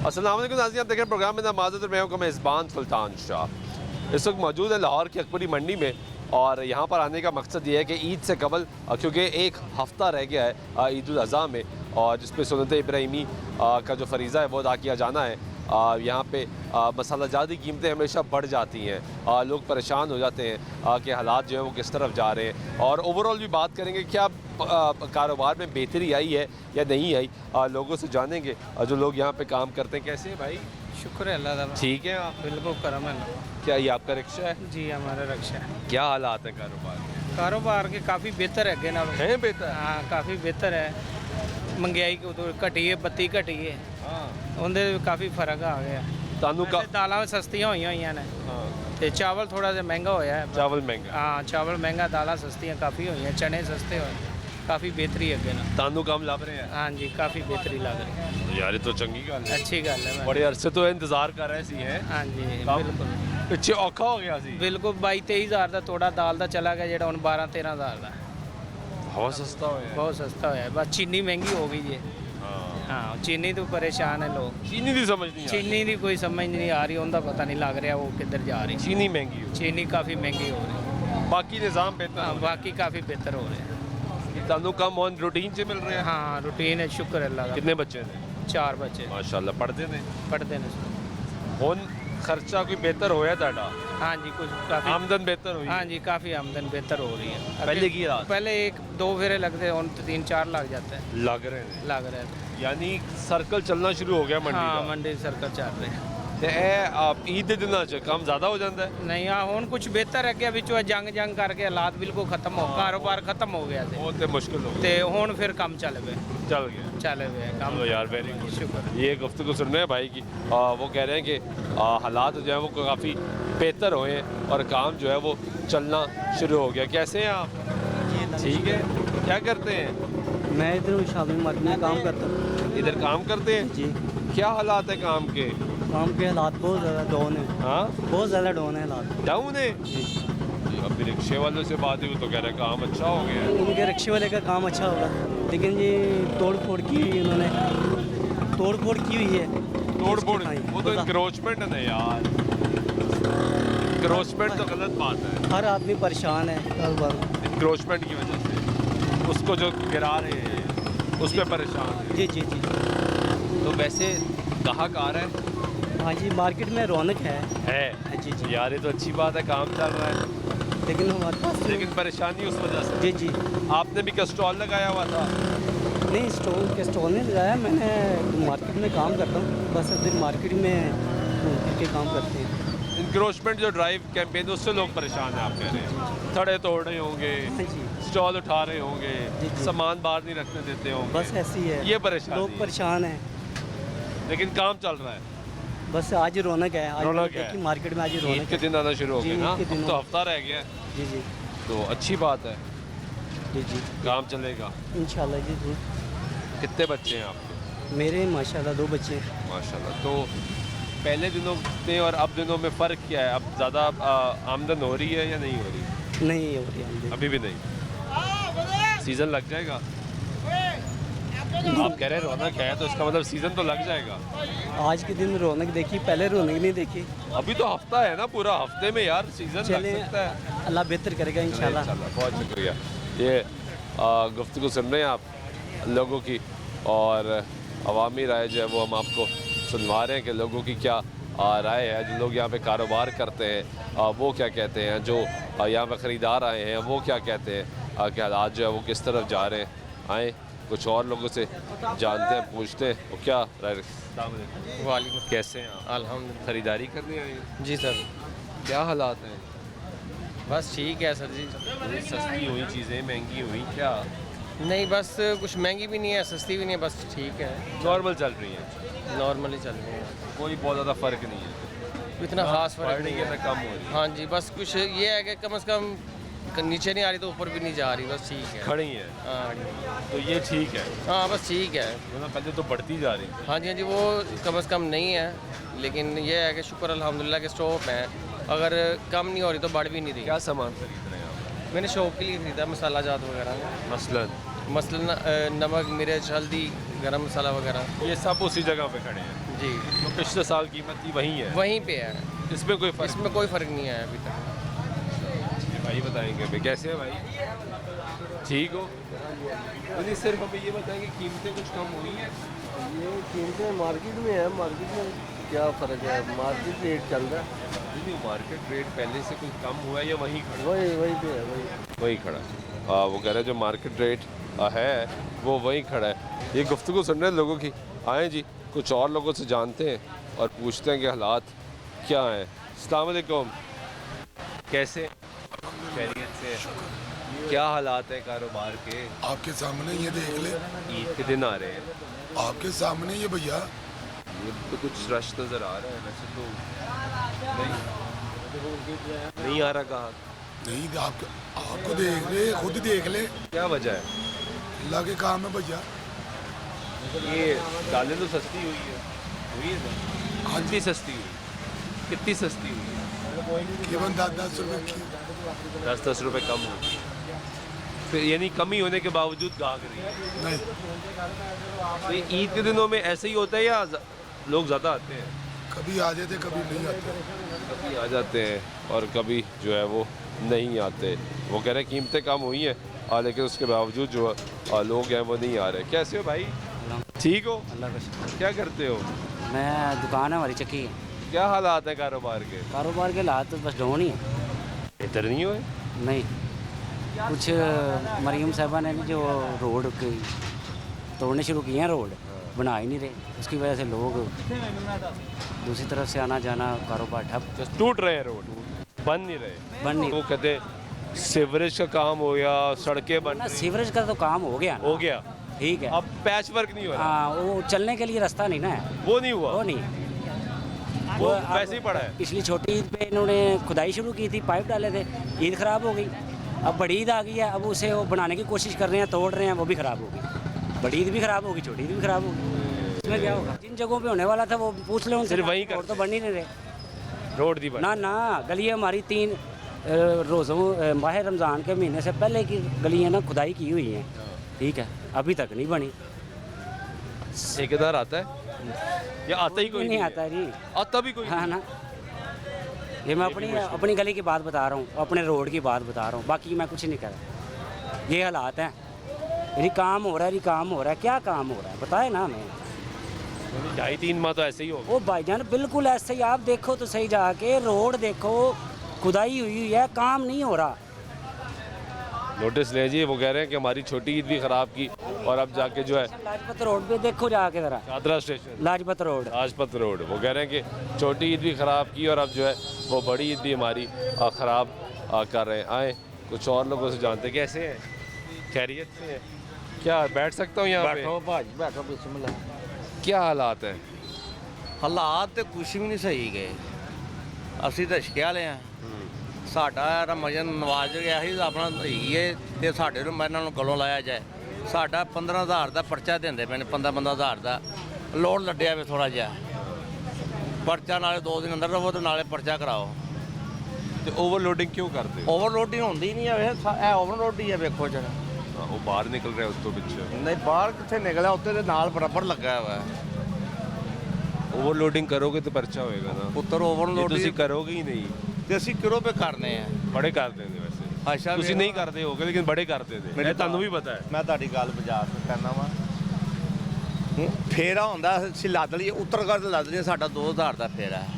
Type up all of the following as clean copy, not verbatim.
अस्सलाम वालेकुम नाज़रीन, आप देख रहे हैं प्रोग्राम में नमाज़त मैं हूं मेज़बान सुल्तान शाह। इस वक्त मौजूद है लाहौर की अकबरी मंडी में और यहाँ पर आने का मकसद ये है कि ईद से कबल क्योंकि एक हफ़्ता रह गया है ईद उल अज़हा में और जिस पे सुन्नत इब्राहिमी का जो फरीज़ा है वो अदा किया जाना है। यहाँ पे मसाला जात की कीमतें हमेशा बढ़ जाती हैं, लोग परेशान हो जाते हैं कि हालात जो है वो किस तरफ जा रहे हैं और ओवरऑल भी बात करेंगे क्या कारोबार में बेहतरी आई है या नहीं आई। लोगों से जानेंगे जो लोग यहाँ पे काम करते हैं। कैसे हैं भाई? शुक्र है अल्लाह ताला। ठीक है आप? बिल्कुल करम है। क्या ये आपका रिक्शा है? जी हमारा रिक्शा है। क्या हालात है कारोबार के? कारोबार के काफ़ी बेहतर है ना है बेहतर? हाँ काफ़ी बेहतर है। महंगाई को तो घटी है, बत्ती घटी है, उनके काफ़ी फर्क आ गया। तानू का दालां सस्तियां हुई ने ते चावल थोड़ा सा महंगा होया है। चावल महंगा? हाँ चावल महंगा, दालां सस्तियां काफ़ी हुई हैं, चने सस्ते हुए, काफ़ी बेहतरी है ना। तानू कम लग रहे हैं? हाँ जी काफ़ी बेहतरी लग रही है। यार ये तो चंगी गल है, अच्छी गल है। बड़े अरसे तो इंतजार कर रहे सी हैं। हाँ जी बिल्कुल पिछे औखा हो गया सी। बिल्कुल 22-23 हज़ार का तोड़ा दाल का चला गया जो हम 12-13 हज़ार का। बहुत सस्ता हो गया। बहुत सस्ता होया, बस चीनी महंगी हो गई जी। हाँ चीनी तो परेशान है लोग। चीनी की समझ नहीं आ रही। चीनी की कोई समझ नहीं आ रही, उनका पता नहीं लग रहा वो किधर जा रही। चीनी महंगी हो, चीनी काफ़ी महंगी हो रही। बाकी निज़ाम बेहतर हाँ हो बाकी काफ़ी बेहतर हो रहे हैं। रहा। तानू कम ऑन रूटीन से मिल रहे हैं? हाँ रूटीन है, शुक्र है अल्लाह का। कितने बच्चे थे? 4 बच्चे माशाल्लाह पढ़ते थे? पढ़ते हैं। हुन खर्चा कोई बेहतर होया ताड़ा? हाँ जी कुछ काफ़ी आमदन बेहतर हुई? हाँ जी काफ़ी आमदन बेहतर हो रही है। पहले की रात? पहले 1-2 फेरे लगते हैं, 3-4 लग जाते हैं। लग रहे हैं, लग रहे हैं। यानी सर्कल चलना शुरू हो गया मंडी हाँ का। मंडी सर्कल चल रहे हैं। ते आप ईद के दिनों च काम ज़्यादा हो जाता है? नहीं हाँ हुन कुछ बेहतर है कि बिचों जंग करके हालात बिल्कुल खत्म हो, कारोबार खत्म हो गया थे वो तो मुश्किल हो ते गया, हुन फिर कम चल पे चल गया। चले हुए हैं काम। चलो यार वेरी गुड। शुक्र। ये गुफ्तगू सुन रहे हैं भाई की, वो कह रहे हैं कि हालात जो है वो काफ़ी बेहतर हुए हैं और काम जो है वो चलना शुरू हो गया। कैसे हैं आप? ठीक है। क्या करते हैं? मैं इधर शादी मार्केट में काम करता हूँ। इधर काम करते हैं? जी क्या हालात है काम के? काम के हालात बहुत ज़्यादा डाउन है। हाँ बहुत ज़्यादा डाउन है हालात। डाउन है? जी अभी रिक्शे वालों से बात हुई तो कह रहे हैं काम अच्छा हो गया है। उनके रिक्शे वाले का काम अच्छा होगा, लेकिन ये तोड़ फोड़ की उन्होंने तोड़ फोड़ की हुई है। तोड़ फोड़? हाँ, वो तो इंक्रोचमेंट है ना यार, इंक्रोचमेंट तो गलत बात है। हर आदमी परेशान है कारोबार। इंक्रोचमेंट की वजह से उसको जो गिरा रहे हैं उस पर परेशान है। जी जी जी तो वैसे ग्राहक आ रहा है? हाँ जी मार्केट में रौनक है। जी जी यार ये तो अच्छी बात है, काम चल रहा है। लेकिन हमारे पास लेकिन परेशानी उस वजह से? जी जी आपने भी क्या स्टॉल लगाया हुआ था? नहीं स्टॉल नहीं लगाया, मैंने मार्केट में काम करता हूँ, बस फिर मार्केट में घूम फिर के काम करते हैं। इंक्रोचमेंट जो ड्राइव कैंपेन उससे लोग परेशान हैं आप कह रहे हैं? थड़े तोड़ रहे होंगे, हाँ जी स्टॉल उठा रहे होंगे, जी, जी। सामान बाहर नहीं रखने देते होंगे, बस ऐसी है। ये परेशानी लोग है। परेशान हैं। लेकिन काम चल रहा है? बस आज रौनक है, आज रौनक है। देखिए मार्केट में आज ईद रौनक के है। दिन आना शुरू हो जी, गए ना, ईद के अब दिनों। तो हफ्ता रह गया है, जी जी तो अच्छी बात है, जी जी काम चलेगा। इंशाल्लाह जी जरूर। कितने बच्चे हैं आपके? मेरे माशाल्लाह 2 बच्चे हैं। माशाल्लाह। तो पहले दिनों में और अब दिनों में फ़र्क क्या है? अब ज़्यादा आमदन हो रही है या नहीं हो रही? नहीं हो रही आमदनी। अभी भी नहीं? सीज़न लग जाएगा? आप कह रहे हैं रौनक है तो इसका मतलब सीज़न तो लग जाएगा। आज के दिन रौनक देखी, पहले रौनक नहीं देखी। अभी तो हफ्ता है ना, पूरा हफ्ते में यार सीज़न लग चले सकता है। अल्लाह बेहतर करेगा इंशाल्लाह। इंशाल्लाह, बहुत शुक्रिया। ये गुफ्तगू सुन रहे हैं आप लोगों की और अवामी राय जो है वो हम आपको सुनवा रहे हैं कि लोगों की क्या राय है। जो लोग यहाँ पे कारोबार करते हैं वो क्या कहते हैं, जो यहाँ पे ख़रीदार आए हैं वो क्या कहते हैं कि हालात जो है वो किस तरफ जा रहे हैं। आए कुछ और लोगों से जानते हैं, पूछते हैं वो क्या राय। वालेकुम। कैसे हैं आप? अल्हम्दुलिल्लाह। ख़रीदारी करने आए हैं? जी सर क्या हालात हैं? बस ठीक है सर जी। सस्ती हुई चीज़ें महंगी हुई क्या? नहीं बस कुछ महंगी भी नहीं है, सस्ती भी नहीं है, बस ठीक है, नॉर्मल चल रही हैं, नॉर्मली चल रही है, कोई बहुत ज़्यादा फ़र्क नहीं है, इतना खास बढ़ फर्क रही नहीं है है। ना कम हो रही है? हाँ जी बस कुछ ये है कि कम से कम नीचे नहीं आ रही तो ऊपर भी नहीं जा रही, बस ठीक है। खड़ी है हाँ तो ये ठीक है, हाँ बस ठीक है। वरना पहले तो बढ़ती जा रही थी। हाँ जी वो कम से कम नहीं है, लेकिन ये है कि शुक्र अल्हम्दुलिल्लाह के स्टॉक है, अगर कम नहीं हो रही तो बढ़ भी नहीं रही। क्या सामान खरीद रहे हैं आप? मैंने शौक के लिए ख़रीदा मसाला जात वगैरह, मसलन मसलन नमक, मिर्च, हल्दी, गरम मसाला वगैरह। ये सब उसी जगह पे खड़े हैं। जी तो पिछले साल कीमत थी वही है, वहीं पे है, इसमें कोई फर्क इसमें कोई फ़र्क नहीं आया अभी तक। नहीं? भाई बताएंगे भाई कैसे है भाई, ठीक हो? नहीं सिर्फ हमें ये बताएंगे कीमतें कुछ कम हुई हैं? ये कीमतें मार्केट में है, मार्केट में क्या फ़र्क है, मार्केट रेट चल रहा है, नहीं मार्केट रेट पहले से कुछ कम हुआ है या वहीं खड़ा? वही पे है वहीं खड़ा है। वो कह रहे हैं जो मार्केट रेट है वो वहीं खड़ा है। ये गुफ्तगू सुन रहे हैं लोगों की। आए जी कुछ और लोगों से जानते हैं और पूछते हैं कि हालात क्या हैं। अस्सलाम वालेकुम, कैसे, खैरियत से? क्या हालात है कारोबार के? आपके सामने ये देख ले, ईद के दिन आ रहे हैं, आपके सामने ये भैया, ये तो कुछ रश नज़र आ रहा है वैसे तो नहीं आ रहा। कहाँ नहीं आपको देख ले, खुद देख ले, क्या वजह है? अल्लाह के काम है भैया। ये दालें तो सस्ती हुई है ना? हाँ कितनी सस्ती हुई, कितनी सस्ती हुई है? केवल 10-10 रुपए की, 10-10 रुपए कम हो, तो यानी कमी होने के बावजूद गाहक रही है। नहीं तो ये ईद के दिनों में ऐसे ही होता है या लोग ज़्यादा आते हैं? कभी आ जाते कभी नहीं आते। कभी आ जाते हैं और कभी जो है वो नहीं आते। वो कह रहे हैं कीमतें कम हुई हैं लेकिन उसके बावजूद जो लोग हैं वो नहीं आ रहे। कैसे हो भाई, ठीक हो? अल्लाह का शुक्र। क्या करते हो? मैं दुकान है हमारी चक्की है। क्या हालात हैं कारोबार के? कारोबार के हालात तो बस डाउन ही है। बेहतर नहीं हुए? नहीं, कुछ मरियम साहबा ने जो रोड की तोड़ने शुरू किए हैं, रोड बना ही नहीं रहे, उसकी वजह से लोग दूसरी तरफ से आना जाना, कारोबार ठप, बस टूट रहे हैं, रोड बन नहीं रहे। बन नहीं वो कहते सीवरेज का काम हो या सड़कें बन ना। रही। सीवरेज का तो काम हो गया ना, हो गया, ठीक है। अब पैच वर्क नहीं हो रहा। हाँ, वो चलने के लिए रास्ता नहीं ना है, वो नहीं हुआ, वो नहीं। वो अब वैसे ही पड़ा है। पिछली छोटी ईद पे इन्होंने खुदाई शुरू की थी, पाइप डाले थे, ईद ख़राब हो गई। अब बड़ी ईद आ गई है, अब उसे वो बनाने की कोशिश कर रहे हैं, तोड़ रहे हैं, वो भी ख़राब हो गई। बड़ी ईद भी ख़राब होगी, छोटी ईद भी ख़राब होगी, इसमें क्या होगा? जिन जगहों पे होने वाला था वो पूछ लो उनसे, सिर्फ वहीं और तो बन ही नहीं रहे। रोड दी बन। ना ना, गली हमारी 3 रोज़ों माह रमज़ान के महीने से पहले की गली है ना, खुदाई की हुई है, ठीक है, अभी तक नहीं बनी। ठेकेदार आता है या आता ही कोई नहीं है? आता जी, आता भी कोई हाँ ना। ये मैं अपनी गली की बात बता रहा हूँ, अपने रोड की बात बता रहा हूँ, बाकी मैं कुछ नहीं कह रहा। ये हालात हैं, यदि काम हो रहा है, यदि काम हो रहा है, क्या काम हो रहा है बताए ना हमें। 2.5-3 माह तो ऐसे ही हो। ओ भाईजान बिल्कुल ऐसे ही, आप देखो तो सही जाके, रोड देखो, खुदाई हुई है, काम नहीं हो रहा। नोटिस ले जी, वो कह रहे हैं कि हमारी छोटी ईद भी ख़राब की और अब जाके जो है लाजपत रोड पे देखो जाके ज़रा, Shahdara station, Lajpat road. Lajpat road, वो कह रहे हैं कि छोटी ईद भी ख़राब की और अब जो है वो बड़ी ईद भी हमारी ख़राब कर रहे हैं। आए कुछ और लोगों से जानते हैं। कैसे हैं, खैरियत से हैं? क्या बैठ सकता हूँ यहाँ पे? भाजी बैठो, बिस्मिल्लाह। क्या हालात हैं? ਹਾਲਾਤ ਤੇ ਕੁਛ ਵੀ ਨਹੀਂ ਸਹੀ ਗਏ, ਅਸੀਂ ਤਾਂ ਰਿਸ਼ਕੇ ਵਾਲੇ ਆ, ਸਾਡਾ ਰਮਜ਼ਨ ਨਵਾਜ਼ ਗਿਆ ਸੀ ਆਪਣਾ ਧੀਏ ਤੇ ਸਾਡੇ ਨੂੰ ਇਹਨਾਂ ਨੂੰ ਗਲੋਂ ਲਾਇਆ ਜਾਏ। ਸਾਡਾ 15,000 ਦਾ ਪਰਚਾ ਦਿੰਦੇ ਪਏ ਨੇ, 15,000 ਦਾ ਲੋਡ ਲੱਡਿਆ ਵੇ ਥੋੜਾ ਜਿਹਾ ਪਰਚਾ, ਨਾਲੇ 2 ਦਿਨ ਅੰਦਰ ਰਹੋ ਤੇ ਨਾਲੇ ਪਰਚਾ ਕਰਾਓ। ਤੇ ਓਵਰਲੋਡਿੰਗ ਕਿਉਂ ਕਰਦੇ ਹੋ? ਓਵਰਲੋਡਿੰਗ ਹੁੰਦੀ ਨਹੀਂ ਹੈ, ਇਹ ਓਵਰਲੋਡ ਹੀ ਹੈ, ਵੇਖੋ ਜਰਾ। ਉਹ ਬਾਹਰ ਨਿਕਲ ਰਿਹਾ ਉਸ ਤੋਂ ਪਿੱਛੇ। ਨਹੀਂ ਬਾਹਰ ਕਿੱਥੇ ਨਿਕਲਿਆ, ਉੱਤੇ ਦੇ ਨਾਲ ਬਰਾਬਰ ਲੱਗਾ ਹੋਇਆ ਹੈ। ओवरलोडिंग करोगे तो पर्चा होएगा ना। ਪੁੱਤਰ ये ਓਵਰਲੋਡ ਤੁਸੀਂ ਕਰੋਗੇ ਹੀ ਨਹੀਂ। ਤੇ ਅਸੀਂ ਕਿਰੋ ਪੇ ਕਰਨੇ ਆ। ਬੜੇ ਕਰਦੇ ਨੇ ਵੈਸੇ। ਅੱਛਾ, ਤੁਸੀਂ ਨਹੀਂ ਕਰਦੇ ਹੋਗੇ ਲੇਕਿਨ ਬੜੇ ਕਰਦੇ ਨੇ, ਇਹ ਤੁਹਾਨੂੰ ਵੀ ਪਤਾ ਹੈ। ਮੈਂ ਤੁਹਾਡੀ ਗੱਲ ਬਾਜ਼ਾਰ ਤੋਂ ਕਰਨਾ ਵਾ। ਫੇਰਾ ਹੁੰਦਾ ਅਸੀਂ ਲੱਦ ਲਈਏ, ਉੱਤਰ ਕਰ ਲੱਦ ਲਈਏ, ਸਾਡਾ 2000 ਦਾ ਫੇਰਾ ਹੈ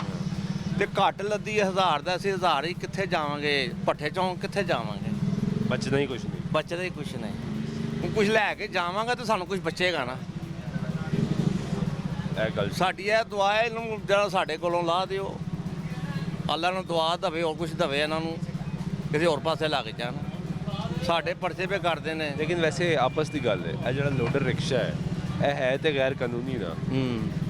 ਤੇ ਘੱਟ ਲੱਦੀ 1000 ਦਾ, ਅਸੀਂ 1000 ਹੀ ਕਿੱਥੇ ਜਾਵਾਂਗੇ, ਭੱਠੇ ਚੌਂਕ ਕਿੱਥੇ ਜਾਵਾਂਗੇ, ਬਚਣਾ ਹੀ ਕੁਝ ਨਹੀਂ। ਬਚਦਾ ਹੀ ਕੁਛ ਨਹੀਂ। ਹੁਣ ਕੁਝ ਲੈ ਕੇ ਜਾਵਾਂਗੇ ਤਾਂ ਸਾਨੂੰ ਕੁਝ ਬਚੇਗਾ ਨਾ। ਇਹ ਗੱਲ ਸਾਡੀ ਇਹ ਦੁਆ ਹੈ, ਇਹਨੂੰ ਜਿਹੜਾ ਸਾਡੇ ਕੋਲੋਂ ਲਾ ਦਿਓ, ਅੱਲਾ ਨੂੰ ਦੁਆ ਦੇਵੇ, ਹੋਰ ਕੁਝ ਦੇਵੇ ਇਹਨਾਂ ਨੂੰ, ਕਿਸੇ ਹੋਰ ਪਾਸੇ ਲੱਗ ਜਾਣ। ਸਾਡੇ ਪਰਚੇ ਪੇ ਕਰਦੇ ਨੇ। ਲੇਕਿਨ ਵੈਸੇ ਆਪਸ ਦੀ ਗੱਲ ਹੈ, ਇਹ ਜਿਹੜਾ ਲੋਡਰ ਰਿਕਸ਼ਾ ਹੈ ਇਹ ਹੈ ਤੇ ਗੈਰ ਕਾਨੂੰਨੀ ਨਾ,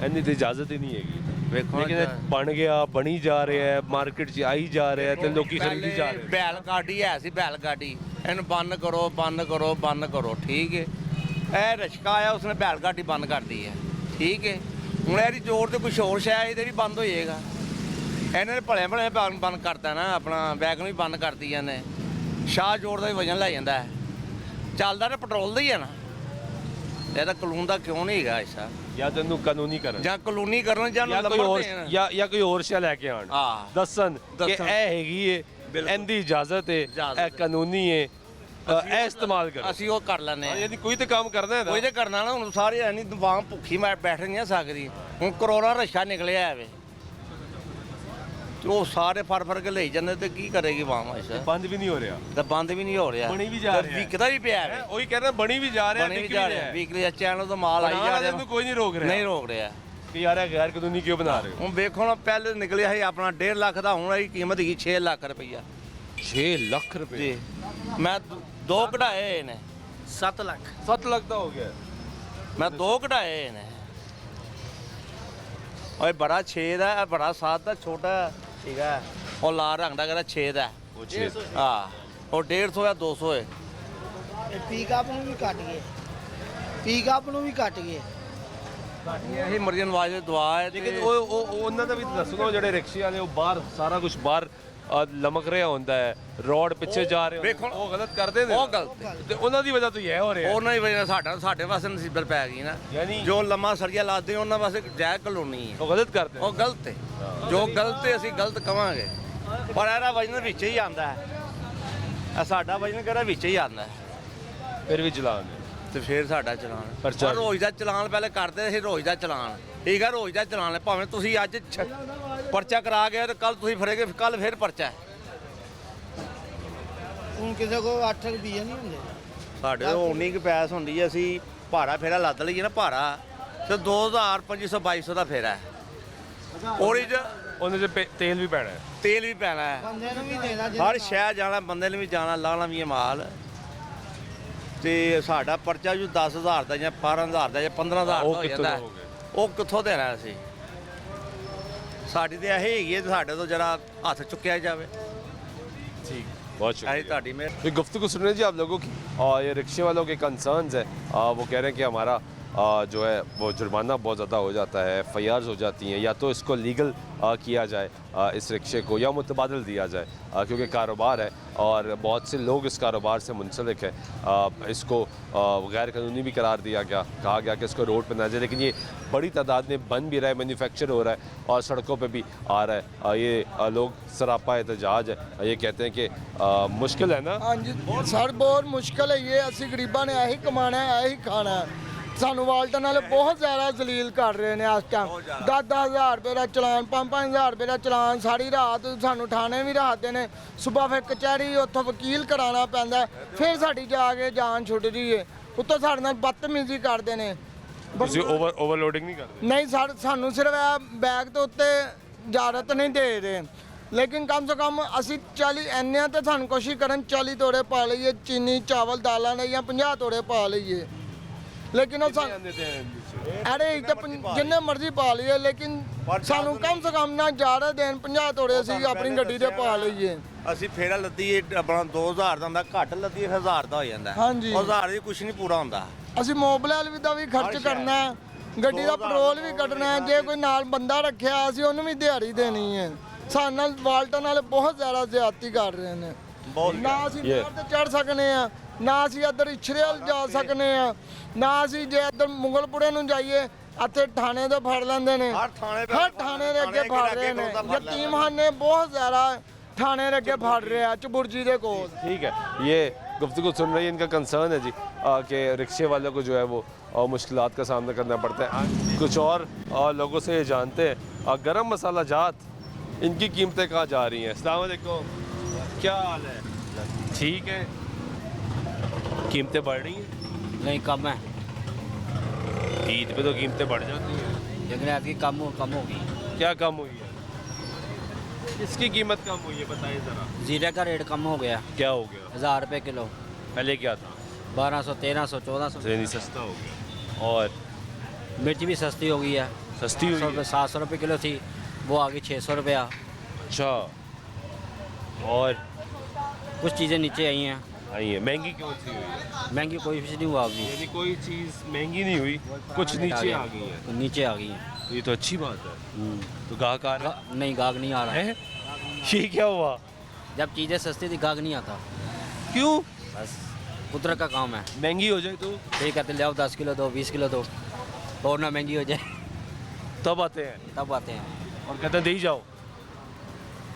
ਇੰਨੀ ਤੇ ਇਜਾਜ਼ਤ ਹੀ ਨਹੀਂ ਹੈਗੀ। ਵੇਖੋ ਲੇਕਿਨ ਇਹ ਬਣ ਗਿਆ, ਬਣੀ ਜਾ ਰਿਹਾ ਹੈ, ਮਾਰਕੀਟ 'ਚ ਆਈ ਜਾ ਰਿਹਾ ਤੇ ਲੋਕੀ ਖਰੀਦੀ ਜਾ ਰਹੇ। ਬੈਲ ਗਾਡੀ ਹੈ ਸੀ, ਬੈਲ ਗਾਡੀ, ਇਹਨੂੰ ਬੰਦ ਕਰੋ, ਬੰਦ ਕਰੋ, ਬੰਦ ਕਰੋ, ਠੀਕ ਹੈ। ਇਹ ਰਿਸ਼ਕਾ ਆਇਆ, ਉਸਨੇ ਬੈਲ ਗਾਡੀ ਬੰਦ ਕਰਦੀ ਹੈ, ਠੀਕ ਹੈ। ਹੁਣ ਇਹਦੀ ਜ਼ੋਰ ਤੇ ਕੁਛ ਹੋਰ ਸ਼ਾਇਦ ਇਹਦੇ ਵੀ ਬੰਦ ਹੋ ਜਾਏਗਾ। ਇਹਨਾਂ ਨੇ ਭਲੇ ਭਲੇ ਬੰਦ ਕਰਤਾ ਨਾ, ਆਪਣਾ ਵੈਗਨ ਵੀ ਬੰਦ ਕਰਤੀ ਇਹਨੇ। ਸ਼ਾਹ ਜੋੜ ਦਾ ਵੀ ਵਜਨ ਲੈ ਜਾਂਦਾ ਹੈ, ਚੱਲਦਾ ਤਾਂ ਪੈਟਰੋਲ ਦਾ ਹੀ ਹੈ ਨਾ। ਇਹਦਾ ਕਾਨੂੰਨ ਦਾ ਕਿਉਂ ਨਹੀਂ ਹੈਗਾ ਐਸਾ? ਜਾਂ ਤੈਨੂੰ ਕਾਨੂੰਨੀ ਕਰਨ ਜਾਂ ਕਾਨੂੰਨੀ ਕਰਨ ਜਾਂ ਜਾਂ ਕੋਈ ਹੋਰ ਜਾਂ ਕੋਈ ਹੋਰ ਸ਼ੈ ਲੈ ਕੇ ਆਣ ਹਾਂ। ਦੱਸਣ ਕਿ ਦੱਸਣ। ਇਹ ਹੈਗੀ ਏ ਇਹਦੀ ਇਜਾਜ਼ਤ ਹੈ ਇਜਾਜ਼ਤ ਇਹ ਹੈ। ਕਾਨੂੰਨੀ ਹੈ ਇਹ ਇਸਤੇਮਾਲ ਕਰੋ। ਅਸੀਂ ਉਹ ਕਰ ਲੈਂਦੇ ਹਾਂ। ਯਾਨੀ ਕੋਈ ਤੇ ਕੰਮ ਕਰਨਾ ਹੈ ਕੋਈ ਤੇ ਕਰਨਾ ਨਾ, ਹੁਣ ਸਾਰੇ ਐ ਨਹੀਂ ਦੁਕਾਨ ਭੁੱਖੀ ਮੈਂ ਬੈਠ ਨਹੀਂ ਸਕਦੀ। ਹੁਣ ਕਰੋਨਾ ਰਸ਼ਾ ਨਿਕਲਿਆ ਐਵੇਂ ਤੇ ਉਹ ਸਾਰੇ ਫੜ ਕੇ ਲਈ ਜਾਂਦੇ ਤੇ ਕੀ ਕਰੇਗੀ ਵਾਮ ਐਸਾ? ਬੰਦ ਵੀ ਨਹੀਂ ਹੋ ਰਿਹਾ ਤੇ ਬੰਦ ਵੀ ਨਹੀਂ ਹੋ ਰਿਹਾ, ਬਣੀ ਵੀ ਜਾ ਰਿਹਾ। ਵਿਕਦਾ ਵੀ ਪਿਆ ਹੈ, ਉਹੀ ਕਹਿੰਦਾ ਬਣੀ ਵੀ ਜਾ ਰਿਹਾ ਬਣੀ ਵੀ ਜਾ ਰਿਹਾ, ਵਿਕ ਰਿਹਾ, ਚੈਨਲ ਤੋਂ ਮਾਲ ਆਈ ਜਾ ਬਣਾ ਰਿਹਾ, ਰਿਹਾ ਕੋਈ ਨਹੀਂ ਰੋਕ ਰਿਹਾ ਨਹੀਂ ਰੋਕ ਰਿਹਾ। ਕਿ ਯਾਰ ਇਹ ਗੈਰ ਕਾਨੂੰਨੀ ਕਿਉਂ ਬਣਾ ਰਹੇ ਹੋ? ਹੁਣ ਵੇਖੋ ਨਾ, ਪਹਿਲੇ ਨਿਕਲਿਆ ਸੀ ਆਪਣਾ 1.5 ਲੱਖ ਦਾ, ਹੁਣ ਇਹਦੀ ਕੀਮਤ ਹੈਗੀ 6 ਲੱਖ ਰੁਪਈਆ 6 ਲੱਖ ਰੁਪਏ ਜੀ। ਮੈਂ 2 ਕਢਾਏ ਨੇ 7 ਲੱਖ 7 ਲੱਖ ਦਾ ਹੋ ਗਿਆ ਮੈਂ 2 ਕਢਾਏ ਨੇ। ਓਏ ਬੜਾ 6 ਦਾ ਹੈ, ਬੜਾ 7 ਦਾ, ਛੋਟਾ ਠੀਕ ਹੈ। ਉਹ ਲਾਲ ਰੰਗ ਦਾ ਕਹਿੰਦਾ 6 ਦਾ ਉਹ 6 ਹਾਂ, ਉਹ 150 ਜਾਂ 200 ਹੈ। ਇਹ ਪੀਕਅਪ ਨੂੰ ਵੀ ਕੱਟ ਗਏ, ਪੀਕਅਪ ਨੂੰ ਵੀ ਕੱਟ ਗਏ। ਇਹੀ ਮਰਜ਼ੀ ਨਵਾਜ਼ ਦੀ ਦੁਆ ਹੈ। ਲੇਕਿਨ ਉਹ ਉਹਨਾਂ ਦਾ ਵੀ ਦੱਸੋ, ਜਿਹੜੇ ਰਿਕਸ਼ੇ ਵਾਲੇ ਉਹ ਬਾਹਰ ਸਾਰਾ ਕੁਝ ਬਾਹਰ ਲਮਕ ਰਿਹਾ ਹੁੰਦਾ ਹੈ, ਰੋਡ ਪਿੱਛੇ ਜਾ ਰਹੇ ਵੇਖੋ, ਉਹ ਗਲਤ ਕਰਦੇ ਨੇ ਉਹ ਗਲਤ ਹੈ। ਤੇ ਉਹਨਾਂ ਦੀ ਵਜ੍ਹਾ ਤੋਂ ਇਹ ਹੋ ਰਿਹਾ ਉਹਨਾਂ ਦੀ ਵਜ੍ਹਾ ਨਾਲ ਸਾਡੇ ਵਾਸਤੇ ਨਸੀਬਤ ਪੈ ਗਈ ਨਾ। ਯਾਨੀ ਜੋ ਲੰਮਾ ਸਰੀਆ ਲਾਦੇ ਉਹਨਾਂ ਵਾਸਤੇ ਜਾਇਜ਼ ਕਲੋਨੀ ਹੈ, ਉਹ ਗਲਤ ਕਰਦੇ ਉਹ ਗਲਤ ਹੈ। ਜੋ ਗਲਤ ਹੈ ਅਸੀਂ ਗਲਤ ਕਵਾਂਗੇ, ਪਰ ਇਹਦਾ ਵਜਨ ਵਿੱਚ ਹੀ ਆਉਂਦਾ ਹੈ। ਇਹ ਸਾਡਾ ਵਜਨ ਕਿਹੜਾ ਵਿੱਚ ਹੀ ਆਉਂਦਾ ਹੈ, ਫਿਰ ਵੀ ਚਲਾਨ ਤੇ ਫਿਰ ਸਾਡਾ ਚਲਾਨ। ਪਰਚਾ। ਪਰ ਰੋਜ਼ ਦਾ ਚਲਾਨ ਪਹਿਲੇ ਕਰਦੇ ਸੀ, ਰੋਜ਼ ਦਾ ਚਲਾਨ ਠੀਕ ਹੈ, ਰੋਜ਼ ਦਾ ਚਲਾਨ ਹੈ। ਭਾਵੇਂ ਤੁਸੀਂ ਅੱਜ ਪਰਚਾ ਕਰਾ ਗਏ ਤੇ ਕੱਲ ਤੁਸੀਂ ਫੜੇਗੇ, ਕੱਲ ਫਿਰ ਪਰਚਾ ਹੈ। ਹੁਣ ਕਿਸੇ ਕੋ 8 ਰੁਪਏ ਨਹੀਂ ਹੁੰਦੇ। ਸਾਡੇ ਕੋਲ ਉਨੀ ਕੁ ਪੈਸ ਹੁੰਦੀ ਹੈ, ਅਸੀਂ ਭਾਰਾ ਫੇਰਾ ਲੱਦ ਲਈਏ ਨਾ, ਭਾਰਾ ਤੇ 2000 2500 2200 ਦਾ ਫੇਰਾ ਹੈ। ਉਹਦੇ 'ਚ ਉਹਨੇ ਚ ਤੇਲ ਵੀ ਪੈਣਾ ਹੈ। ਤੇਲ ਵੀ ਪੈਣਾ ਹੈ, ਬੰਦੇ ਨੂੰ ਵੀ ਦੇਣਾ ਹਰ ਸ਼ਹਿਰ ਜਾਣਾ, ਬੰਦੇ ਨੇ ਵੀ ਜਾਣਾ, ਲਾਣਾ ਵੀ ਹੈ ਮਾਲ। ਤੇ ਸਾਡਾ ਪਰਚਾ ਜੋ 10000 ਦਾ ਜਾਂ 12000 ਦਾ ਜਾਂ 15000 ਦਾ ਹੋ ਜਾਂਦਾ, ਉਹ ਕਿੱਥੋਂ ਦੇਣਾ ਅਸੀਂ? ਸਾਡੀ ਤੇ ਇਹ ਹੈਗੀ ਹੈ, ਸਾਡੇ ਤੋਂ ਜਰਾ ਹੱਥ ਚੁੱਕਿਆ ਜਾਵੇ। ठीक बहुत ऐसी ताड़ी में ये गुफ्तगू सुन रहे हैं जी आप लोगों की, और ये रिक्शे वालों के कंसर्न्स है। वो कह रहे हैं कि हमारा जो है वो जुर्माना बहुत ज़्यादा हो जाता है, FIRs हो जाती हैं, या तो इसको लीगल किया जाए इस रिक्शे को, या मुतबादल दिया जाए, क्योंकि कारोबार है और बहुत से लोग इस कारोबार से मुंसलिक है। इसको गैर कानूनी भी करार दिया गया, कहा गया कि इसको रोड पर ना जाए, लेकिन ये बड़ी तादाद में बन भी रहा है, मैन्युफैक्चर हो रहा है और सड़कों पे भी आ रहा है। ये लोग सरापा एहतजाज है, ये कहते हैं कि मुश्किल है ना। हाँ जी सर, बहुत मुश्किल है ये। ਅਸੀਂ ਗਰੀਬਾਂ ਨੇ ਇਹੀ ਕਮਾਣਾ ਹੈ, ਇਹੀ ਖਾਣਾ ਹੈ। ਸਾਨੂੰ ਵਾਲਟਨ ਵਾਲੇ ਬਹੁਤ ਜ਼ਿਆਦਾ ਜ਼ਲੀਲ ਕਰ ਰਹੇ ਨੇ ਇਸ ਟਾਈਮ। 10,000 ਰੁਪਏ ਦਾ ਚਲਾਨ, 5,000 ਰੁਪਏ ਦਾ ਚਲਾਨ, ਸਾਰੀ ਰਾਤ ਸਾਨੂੰ ਥਾਣੇ ਵੀ ਰੱਖਦੇ ਨੇ। ਸਵੇਰ ਫਿਰ ਕਚਹਿਰੀ, ਉੱਥੋਂ ਵਕੀਲ ਕਰਾਉਣਾ ਪੈਂਦਾ, ਫਿਰ ਸਾਡੀ ਜਾ ਕੇ ਜਾਨ ਛੁੱਟਦੀ ਹੈ। ਉੱਤੋਂ ਸਾਡੇ ਨਾਲ ਬਦਤਮੀਜ਼ੀ ਕਰਦੇ ਨੇ। ਤੁਸੀਂ ਓਵਰਲੋਡਿੰਗ ਨਹੀਂ ਕਰਦੇ? ਨਹੀਂ ਸਰ, ਸਾਨੂੰ ਸਿਰਫ ਇਹ ਬੈਗ ਦੇ ਉੱਤੇ ਇਜਾਜ਼ਤ ਨਹੀਂ ਦੇ ਰਹੇ, ਲੇਕਿਨ ਕਮ ਸੇ ਕਮ ਅਸੀਂ 40 ਇੰਨੇ ਤੇ ਸਾਨੂੰ ਕੋਸ਼ਿਸ਼ ਕਰਨ 40 ਤੋੜੇ ਪਾ ਲਈਏ, ਚੀਨੀ ਚਾਵਲ ਦਾਲਾਂ ਨੇ, ਜਾਂ 50 ਤੋੜੇ ਪਾ ਲਈਏ। ਲੇਕਿਨ ਉਹ ਅਰੇ ਜਿੰਨੇ ਮਰਜ਼ੀ ਪਾ ਲਈਏ, ਲੇਕਿਨ ਸਾਨੂੰ ਕਮ ਸੇ ਕਮ ਨਾ ਜ਼ਿਆਦਾ ਦੇਣ। 50 ਤੋੜੇ ਅਸੀਂ ਆਪਣੀ ਗੱਡੀ ਦੇ ਪਾ ਲਈਏ। ਅਸੀਂ ਫੇਰਾ ਲੱਦੀਏ ਆਪਣਾ 2000 ਦਾ ਹੁੰਦਾ, ਘੱਟ ਲੱਦੀਏ 1000 ਦਾ ਹੋ ਜਾਂਦਾ। ਹਾਂਜੀ। 1000 ਦੀ ਕੁਝ ਨਹੀਂ ਪੂਰਾ ਹੁੰਦਾ। ਅਸੀਂ ਮੋਬਿਲ ਵੀ ਦਾ ਵੀ ਖਰਚ ਕਰਨਾ, ਗੱਡੀ ਦਾ ਪੈਟਰੋਲ ਵੀ ਕੱਢਣਾ। ਜੇ ਕੋਈ ਨਾਲ ਬੰਦਾ ਰੱਖਿਆ ਅਸੀਂ ਉਹਨੂੰ ਵੀ ਦਿਹਾੜੀ ਦੇਣੀ ਹੈ। ਸਾਡੇ ਨਾਲ ਵਾਲਟਨ ਵਾਲੇ ਬਹੁਤ ਜ਼ਿਆਦਾ ਜ਼ਿਆਦਤੀ ਕਰ ਰਹੇ ਨੇ। ਨਾ ਅਸੀਂ ਨਹਿਰ ਤੇ ਚੜ੍ਹ ਸਕਨੇ ਆ, ਨਾ ਅਸੀਂ ਇੱਧਰ ਇਛਰੇਲ ਜਾ ਸਕਨੇ ਆ, ਨਾ ਅਸੀਂ ਜੇ ਇੱਧਰ ਮੁਗਲਪੁਰੇ ਨੂੰ ਜਾਈਏ, ਇੱਥੇ ਥਾਣੇ ਤੋਂ ਫੜ ਲੈਂਦੇ ਨੇ। ਹਰ ਥਾਣੇ ਦੇ ਅੱਗੇ ਫੜ ਰਹੇ ਨੇ। ਯਤੀਮਖਾਨੇ बहुत ज़्यादा थाने रख के फाड़ रहे हैं चुबुर्जी दे को। ठीक है, ये गुफ्तगू सुन रही है, इनका कंसर्न है जी कि रिक्शे वालों को जो है वो मुश्किलात का सामना करना पड़ता है। कुछ और लोगों से ये जानते हैं, गरम मसाला जात इनकी कीमतें कहाँ जा रही हैं? अस्सलाम वालेकुम, क्या हाल है? ठीक है, कीमतें बढ़ रही हैं? नहीं कम है, ईद पे तो कीमतें बढ़ जाती हैं, लेकिन आपकी कम होगी। क्या कम हुई है? इसकी कीमत कम हुई है, बताइए ज़रा। जीरे का रेट कम हो गया, क्या हो गया? 1000 रुपये किलो, पहले क्या था? 1200, 1300, 1400। यानी सस्ता हो गया। और मिर्च भी सस्ती हो गई है, सस्ती हुई है? 700 रुपये किलो थी, वो आ गई 600 रुपया। अच्छा, और कुछ चीज़ें नीचे आई हैं। आई है। महंगी कौन सी हुई है? महंगी कोई चीज़ नहीं हुआ अभी, यानी कोई चीज़ महंगी नहीं हुई, कुछ नीचे आ गई है। नीचे आ गई हैं। ये तो अच्छी बात है। तो गाहक आ रहा नहीं गाहक नहीं आ रहा है? ये क्या हुआ? जब चीज़ें सस्ती थी गाहक नहीं आता। क्यों? बस कुदरत का काम है। महंगी हो जाए तो ठीक कहते ले आओ 10 किलो दो 20 किलो दो और ना महंगी हो जाए तब आते हैं तब आते हैं। और कहते हैं दे ही जाओ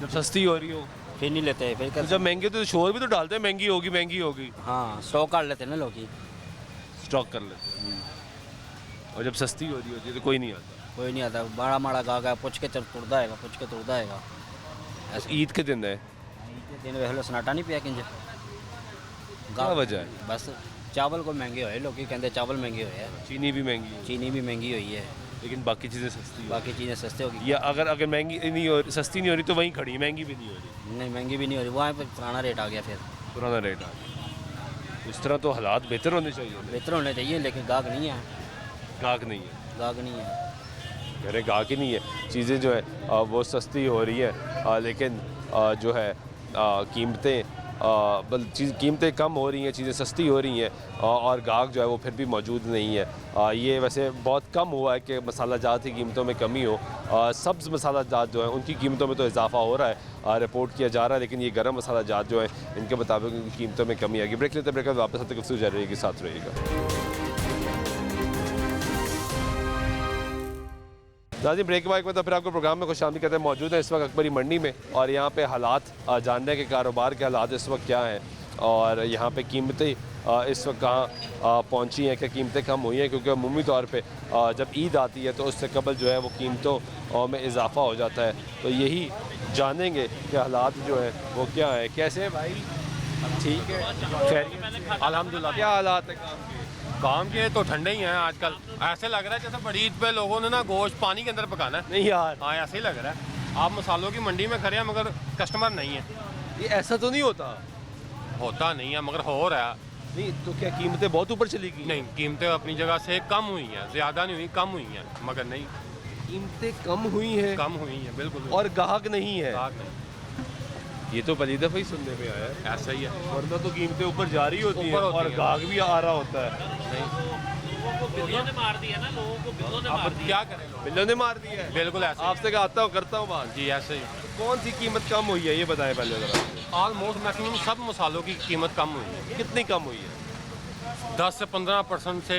जब सस्ती हो रही हो। फिर नहीं लेते फिर तो कहते जब महंगी तो शोर भी तो डालते हैं महंगी होगी महंगी होगी, हाँ स्टॉक काट लेते हैं ना लोग ही। स्टॉक कर लेते हैं। और जब सस्ती हो रही होती है तो कोई नहीं आता। कोई नहीं आता बड़ा माड़ा गा गा पुछ के तुरदा हैगा पुछ के तुरदा हैगा। ऐसे ईद के दिन है, दिन वे सनाटा नहीं पिया किंज क्या वजह है? बस चावल को महंगे होए लोग कहते चावल महंगे होए हैं। चीनी भी महंगी है चीनी भी महंगी हुई है लेकिन बाकी चीज़ें सस्ती है। बाकी चीज़ें सस्ते होगी। या अगर महंगी नहीं हो रही सस्ती नहीं हो रही तो वहीं खड़ी है, महंगी भी नहीं हो रही, नहीं महंगी भी नहीं हो रही वहाँ पर पुराना रेट आ गया फिर पुराना रेट आ गया। इस तरह तो हालात बेहतर होने चाहिए। बेहतर होने चाहिए लेकिन गाहक नहीं है। गाहक नहीं है, गाहक नहीं है। अरे गाहक ही नहीं है। चीज़ें जो है वो सस्ती हो रही है लेकिन जो है कीमतें कीमतें कम हो रही हैं, चीज़ें सस्ती हो रही हैं और गाहक जो है वो फिर भी मौजूद नहीं है। ये वैसे बहुत कम हुआ है कि मसाला जात की कीमतों में कमी हो। सब्ज़ मसाला जात जो है उनकी कीमतों में तो इजाफा हो रहा है, रिपोर्ट किया जा रहा है, लेकिन ये गर्म मसाला जात जो है इनके मुताबिक उनकी कीमतों में कमी आएगी। ब्रेक लेते ब्रेक वापस आते गुफ्तगू जारी रहेगी, साथ रहिएगा। नाज़रीन ब्रेक वाइक में तो फिर आपको प्रोग्राम में खुश आमदीद कहते हैं। मौजूद है इस वक्त अकबरी मंडी में और यहाँ पे हालात जानने के कारोबार के हालात इस वक्त क्या हैं और यहाँ पे कीमतें इस वक्त कहाँ पहुँची हैं, क्या कीमतें कम हुई हैं, क्योंकि अमूमी तौर पे जब ईद आती है तो उससे कबल जो है वो कीमतों में इजाफा हो जाता है। तो यही जानेंगे कि हालात जो है वो क्या है। कैसे है भाई? ठीक है, खैरियत? अल्हम्दुलिल्लाह। क्या हालात है काम के? काम के तो ठंडे ही हैं आजकल। ऐसे लग रहा है जैसे बड़ी ईद पे लोगों ने ना गोश्त पानी के अंदर पकाना है। नहीं यार, हाँ ऐसे ही लग रहा है। आप मसालों की मंडी में खड़े हैं मगर कस्टमर नहीं है। ये ऐसा तो नहीं होता। होता नहीं है मगर हो रहा है। नहीं तो क्या कीमतें बहुत ऊपर चली गई? नहीं, कीमतें अपनी जगह से कम हुई हैं, ज़्यादा नहीं हुई, कम हुई हैं मगर नहीं, कीमतें कम हुई हैं कम हुई हैं बिल्कुल। और गाहक नहीं है। बात नहीं, ये तो पहली दफ़ा ही सुनने में आया है। ऐसा ही है। वरना तो कीमतें ऊपर जा रही होती हैं ऊपर होती और हैं। गाहक भी आ रहा होता है। बिल्लों ने मार दिया ना लोगों को, बिल्लों ने मार दिया। क्या करें लोग? बिल्लों ने मार दिया है। बिल्कुल ऐसे। आपसे आता हूँ करता हूँ बात। जी ऐसे ही। कौन सी कीमत कम हुई है ये बताएं पहले ज़रा। ऑलमोस्ट मैक्सिमम सब मसालों की कीमत कम हुई है। कितनी कम हुई है? 10 से 15% से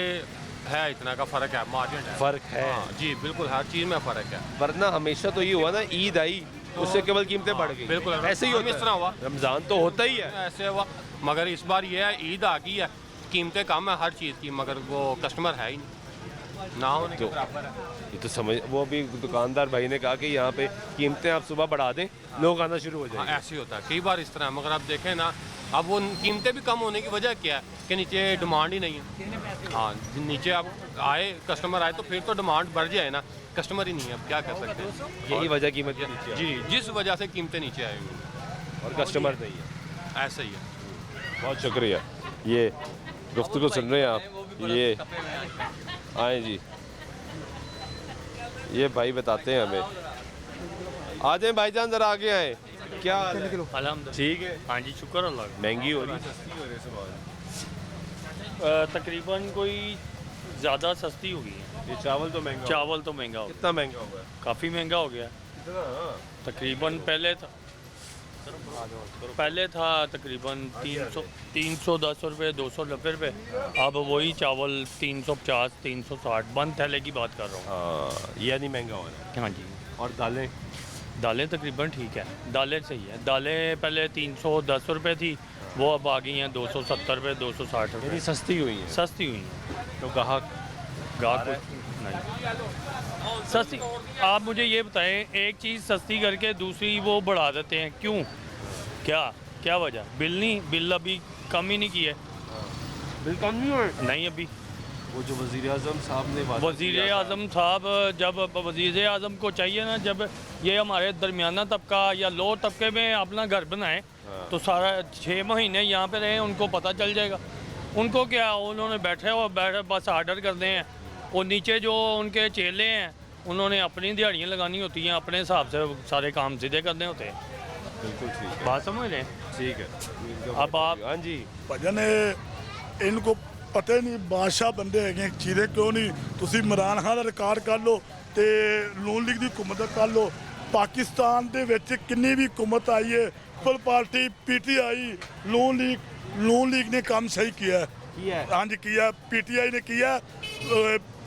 है, इतना का फ़र्क है, मार्जिन है। फ़र्क है। हाँ जी बिल्कुल, हर चीज़ में फ़र्क है। वरना हमेशा तो ये हुआ ना, ईद आई उससे केवल कीमतें बढ़ गई। बिल्कुल ऐसे ही होता इस तरह हुआ। है। रमज़ान तो होता ही है। ऐसे हुआ मगर इस बार ये है ईद आ गई है, कीमतें कम है हर चीज़ की मगर वो कस्टमर है ही नहीं, ना होने के बराबर है। ये तो समझ, वो भी दुकानदार भाई ने कहा कि यहाँ पे कीमतें आप सुबह बढ़ा दें, लोग आना शुरू हो हाँ जाएंगे। ऐसे ही होता है कई बार इस तरह, मगर आप देखें ना अब वो कीमतें भी कम होने की वजह क्या है कि नीचे डिमांड ही नहीं है। हाँ नीचे आप आए, कस्टमर आए तो फिर तो डिमांड बढ़ जाए ना, कस्टमर ही नहीं है, अब क्या कर सकते हैं। यही वजह कीमत के नीचे है। जी, जिस वजह से कीमतें नीचे आएंगी और कस्टमर नहीं है। ऐसा ही है। बहुत शुक्रिया। ये गुफ्तगू सुन रहे हैं आप, ये आए जी, ये भाई बताते हैं हमें। आ जाए भाईजान ज़रा आगे आए। क्या हाल है? अल्हम्दुलिल्लाह। ठीक है। हाँ जी शुक्र अल्लाह का। महंगी हो रही है, सस्ती हो रही है सामान? तकरीबन कोई ज़्यादा सस्ती हो गई है। ये चावल तो महंगा चावल तो महंगा हो गया, कितना महंगा हुआ है? काफ़ी महंगा हो गया। कितना? तकरीबन पहले था तकरीबन 310 रुपये 290 रुपये, अब वही चावल 350 360 बंद थैले की बात कर रहा हूँ। हाँ, यानी महंगा हो रहा है। हाँ जी। और दालें? दालें तकरीबन ठीक है, दालें सही है। दालें पहले 310 रुपये थी, वो अब आ गई हैं 270 रुपये 260 यानी रुपये, सस्ती हुई है। सस्ती हुई हैं। तो गाहक नहीं सस्ती। आप मुझे ये बताएं, एक चीज़ सस्ती करके दूसरी वो बढ़ा देते हैं, क्यों? क्या वजह? बिल अभी कम ही नहीं किया। बिल कम नहीं हुए? नहीं अभी। वो जो वज़ीर आज़म साहब ने वज़ीर आज़म साहब, जब वज़ीर आज़म को चाहिए ना, जब ये हमारे दरमियाना तबका या लो तबके में अपना घर बनाए तो सारा 6 महीने यहाँ पे रहे, उनको पता चल जाएगा। उनको क्या, उन्होंने बैठे बस आर्डर करते हैं, और नीचे जो उनके चेले हैं उन्होंने अपनी दिहाड़ियाँ लगानी होती हैं, अपने हिसाब से सारे काम सीधे करने होते हैं। बिल्कुल ठीक है। बात समझ लें। ठीक है। अब आप हाँ जी, ਭਜਨ ਇनको ਪਤਾ ਹੀ ਨਹੀਂ ਬਾਦਸ਼ਾਹ ਬੰਦੇ ਹੈਗੇ ਚੀਰੇ ਕਿਉਂ ਨਹੀਂ ਤੁਸੀਂ ਇਮਰਾਨ ਖਾਨ ਦਾ ਰਿਕਾਰਡ ਕਰ ਲਓ ਤੇ ਨੂਨ ਲੀਗ ਦੀ ਹਕੂਮਤ ਦਾ ਕਰ ਲਓ। ਪਾਕਿਸਤਾਨ ਦੇ ਵਿੱਚ ਕਿੰਨੀ ਵੀ ਹਕੂਮਤ ਆਈ ਹੈ, ਪੀਪਲ ਪਾਰਟੀ, ਪੀਟੀਆਈ, ਨੂਨ ਲੀਗ नून लीग ने काम सही किया है। हाँ जी किया, पीटीआई ने किया,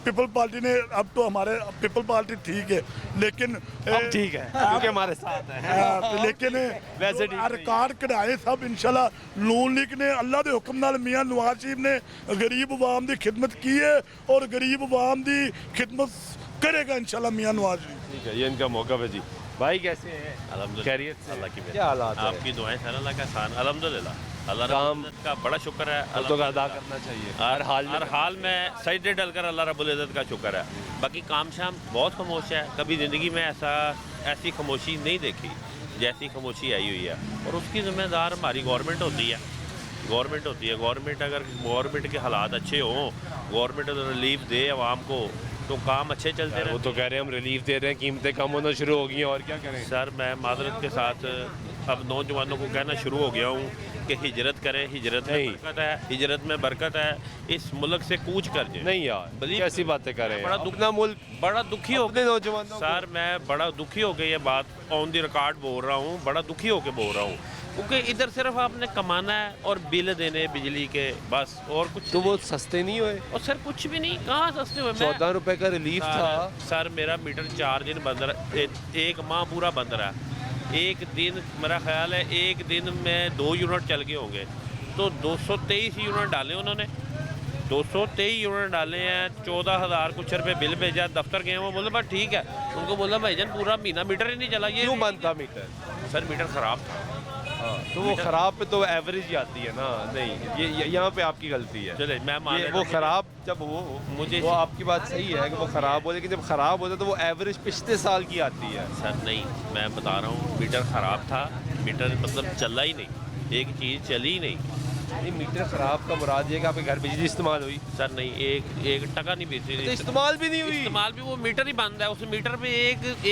पीपल पार्टी ने, अब तो हमारे पीपल पार्टी ठीक है लेकिन अब ठीक है क्योंकि हमारे साथ है। लेकिन वैसे ठीक नहीं। रिकॉर्ड कढ़ाए सब इंशाल्लाह। नून लीग ने अल्लाह के हुक्म नाल मियां नवाज शरीफ ने गरीब अवाम की खिदमत की है और गरीब अवाम की खिदमत करेगा इंशाल्लाह मियां नवाज शरीफ। ठीक है, ये इनका मौका है जी। भाई कैसे हैं? अल्हम्दुलिल्लाह, खैरियत से? अल्लाह की मेहर। क्या हालात है? आपकी दुआएं सर, अल्लाह का एहसान, अल्हम्दुलिल्लाह, अल्लाह काम- रब्बुल का बड़ा शुक्र है। वो तो अदा करना चाहिए हर हाल में सजदे डलकर अल्लाह रब्बुल इज़्ज़त का शुक्र है। बाकी काम शाम बहुत खामोश है, कभी ज़िंदगी में ऐसी खामोशी नहीं देखी जैसी खामोशी आई हुई है। और उसकी जिम्मेदार हमारी गवर्नमेंट होती है। गवर्नमेंट अगर गवर्नमेंट के हालात अच्छे हों, गवर्नमेंट अगर रिलीफ दे आवाम को, तो काम अच्छे चलते वो रहते तो कह रहे हैं हम रिलीफ दे रहे हैं, कीमतें कम होना शुरू हो गई हैं, और क्या करें? सर मैं मादरत के साथ अब नौजवानों को कहना शुरू हो गया हूँ कि हिजरत करें, हिजरत में नहीं। बरकत है, हिजरत में बरकत है। इस मुल्क से कूच कर जाए। नहीं यार, Believe कैसी करो। बातें कर रहे हैं? बड़ा दुख- अपना मुल्क, बड़ा दुखी हो अपने नौजवानों को- सर मैं बड़ा दुखी हो के ये बात ऑन द रिकॉर्ड बोल रहा हूँ, बड़ा दुखी हो के बोल रहा हूँ, क्योंकि इधर सिर्फ आपने कमाना है और बिल देने बिजली के, बस और कुछ तो वो नहीं। सस्ते नहीं हुए? और सर कुछ भी नहीं, कहाँ सस्ते हुए। 14 रुपए का रिलीफ था। सर मेरा मीटर 4 दिन बंद रहा, एक माह पूरा बंद रहा। एक दिन मेरा ख्याल है एक दिन में 2 यूनिट चल गए होंगे, तो 223 यूनिट डाले उन्होंने, 223 यूनिट डाले हैं, 14,000 कुछ रुपये बिल भेजा। दफ्तर गए वो बोले बस ठीक है, उनको बोला भाईजान पूरा महीना मीटर ही नहीं चला। ये क्यों बंद था मीटर? सर मीटर ख़राब था। तो वो खराब पे तो एवरेज ही आती है ना। नहीं, ये यहाँ पे आपकी गलती है। चले मैं मान ये लेता वो हूँ, खराब जब वो मुझे- वो आपकी बात सही है कि वो खराब हो, लेकिन जब खराब होता है तो वो एवरेज पिछले साल की आती है। सर नहीं, मैं बता रहा हूँ मीटर ख़राब था, मीटर मतलब चला ही नहीं, एक चीज़ चली ही नहीं। नहीं, मीटर खराब का मुराद ये कि आपके घर बिजली इस्तेमाल हुई? सर नहीं, एक टका नहीं बिजली तो इस्तेमाल भी नहीं हुई? इस्तेमाल भी, वो मीटर ही बंद है, उस मीटर पे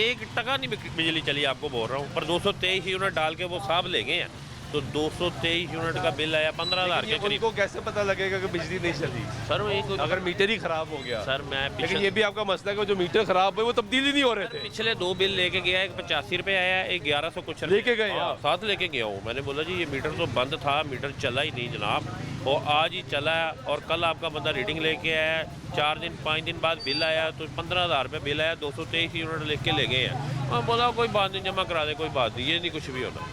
एक टका नहीं बिजली चली, आपको बोल रहा हूँ। पर 223 यूनिट डाल के वो साहब ले गए हैं, तो 223 यूनिट का बिल आया 15,000 के करीब। उनको कैसे पता लगेगा कि बिजली नहीं चली सर वो अगर मीटर ही खराब हो गया? सर मैं लेकिन ये भी आपका मसला है कि जो मीटर खराब है वो तब्दीली नहीं हो रहे थे। पिछले 2 बिल लेके गया, एक 85 रुपये आया, एक 1100 कुछ लेके गए हाँ, आप? साथ लेके गया हूँ। मैंने बोला जी ये मीटर तो बंद था, मीटर चला ही नहीं जनाब, और आज ही चला है। और कल आपका बंदा रीडिंग लेके आया, 4 दिन 5 दिन बाद बिल आया, तो 15,000 रुपये बिल आया, 223 यूनिट लेके ले गए हैं। मैं बोला कोई बात नहीं, जमा करा दे, कोई बात नहीं, ये नहीं कुछ भी होना।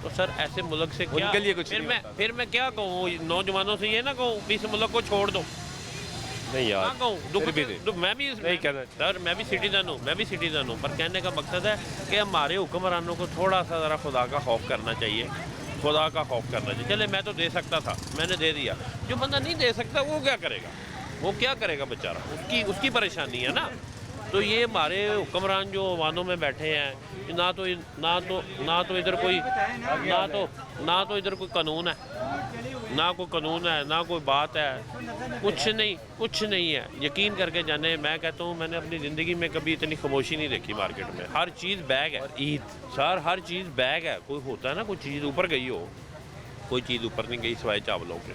तो सर ऐसे मुल्क से क्या उनके लिए कुछ फिर नहीं मैं होता। फिर मैं क्या कहूँ नौजवानों से, ये ना कहूँ इस मुल्क को छोड़ दो, नहीं यार, ना कहूँ दुख फिर भी नहीं। दुख- मैं भी नहीं कहना सर मैं भी सिटीजन हूँ, पर कहने का मकसद है कि हमारे हुक्मरानों को थोड़ा सा ज़रा खुदा का खौफ करना चाहिए, खुदा का खौफ करना चाहिए। चले मैं तो दे सकता था, मैंने दे दिया, जो बंदा नहीं दे सकता वो क्या करेगा, वो क्या करेगा बेचारा, उसकी परेशानी है ना। तो ये हमारे हुक्मरान जो वानों में बैठे हैं, ना तो इधर कोई कानून है, ना कोई कानून है, ना कोई बात है, कुछ नहीं है। यकीन करके जाने, मैं कहता हूँ मैंने अपनी ज़िंदगी में कभी इतनी खामोशी नहीं देखी मार्केट में। हर चीज़ बैग है। ईद सर हर चीज़ बैग है। कोई होता है ना कोई चीज़ ऊपर गई हो, कोई चीज़ ऊपर नहीं गई सिवाय चावलों के,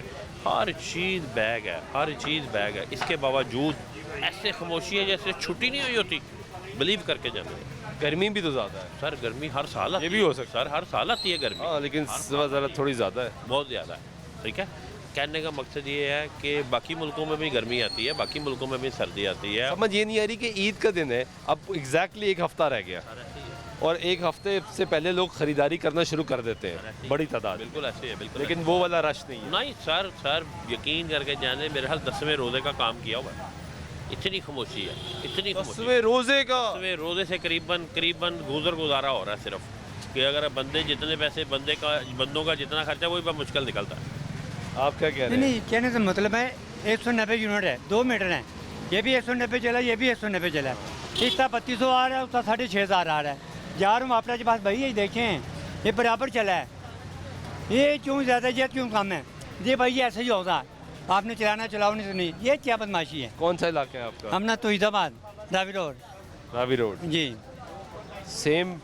हर चीज़ बैग है, हर चीज़ बैग है। इसके बावजूद ऐसे खामोशी है जैसे छुट्टी नहीं हुई होती। बिलीव करके जाने, गर्मी भी तो ज़्यादा है सर गर्मी हर साल आती ये भी है। हो सकता सर हर साल आती है गर्मी। हाँ, लेकिन ज़रा थोड़ी ज़्यादा है। बहुत ज़्यादा है, ठीक है। कहने का मकसद ये है कि बाकी मुल्कों में भी गर्मी आती है, बाकी मुल्कों में भी सर्दी आती है। समझ ये नहीं आ रही कि ईद का दिन है, अब एग्जैक्टली 1 हफ्ता रह गया और 1 हफ्ते से पहले लोग खरीदारी करना शुरू कर देते हैं, बड़ी तादाद। बिल्कुल ऐसे है, बिल्कुल लेकिन वो वाला रश नहीं है। नहीं सर यकीन करके जाने, मेरे हाल 10वें रोज़े का काम किया हुआ है। इतनी खामोशी है, इतनी खामोशी। 10वें रोज़े का? 10वें रोज़े से करीबन गुजारा हो रहा है सिर्फ, कि अगर बंदे जितने पैसे बंदों का जितना खर्चा वही पर मुश्किल निकलता है। आप क्या कह रहे हैं? नहीं, कहने का मतलब है 190 यूनिट है, 2 मीटर हैं, ये भी 190 चला, ये भी 190 चला है। इसका 3200 आ रहा है, उसका 6,500 आ रहा है। यार हम आपके पास भाई ये देखें, ये बराबर चला है, ये क्यों ज़्यादा ये क्यों कम है? ये भाई ये ऐसे ही होगा, आपने चलाना चलाओ नहीं तो नहीं, ये क्या बदमाशी है। कौन सा इलाका है आपका? हम ना तोहिदाबाद रावी रोड। रावी रोड जी same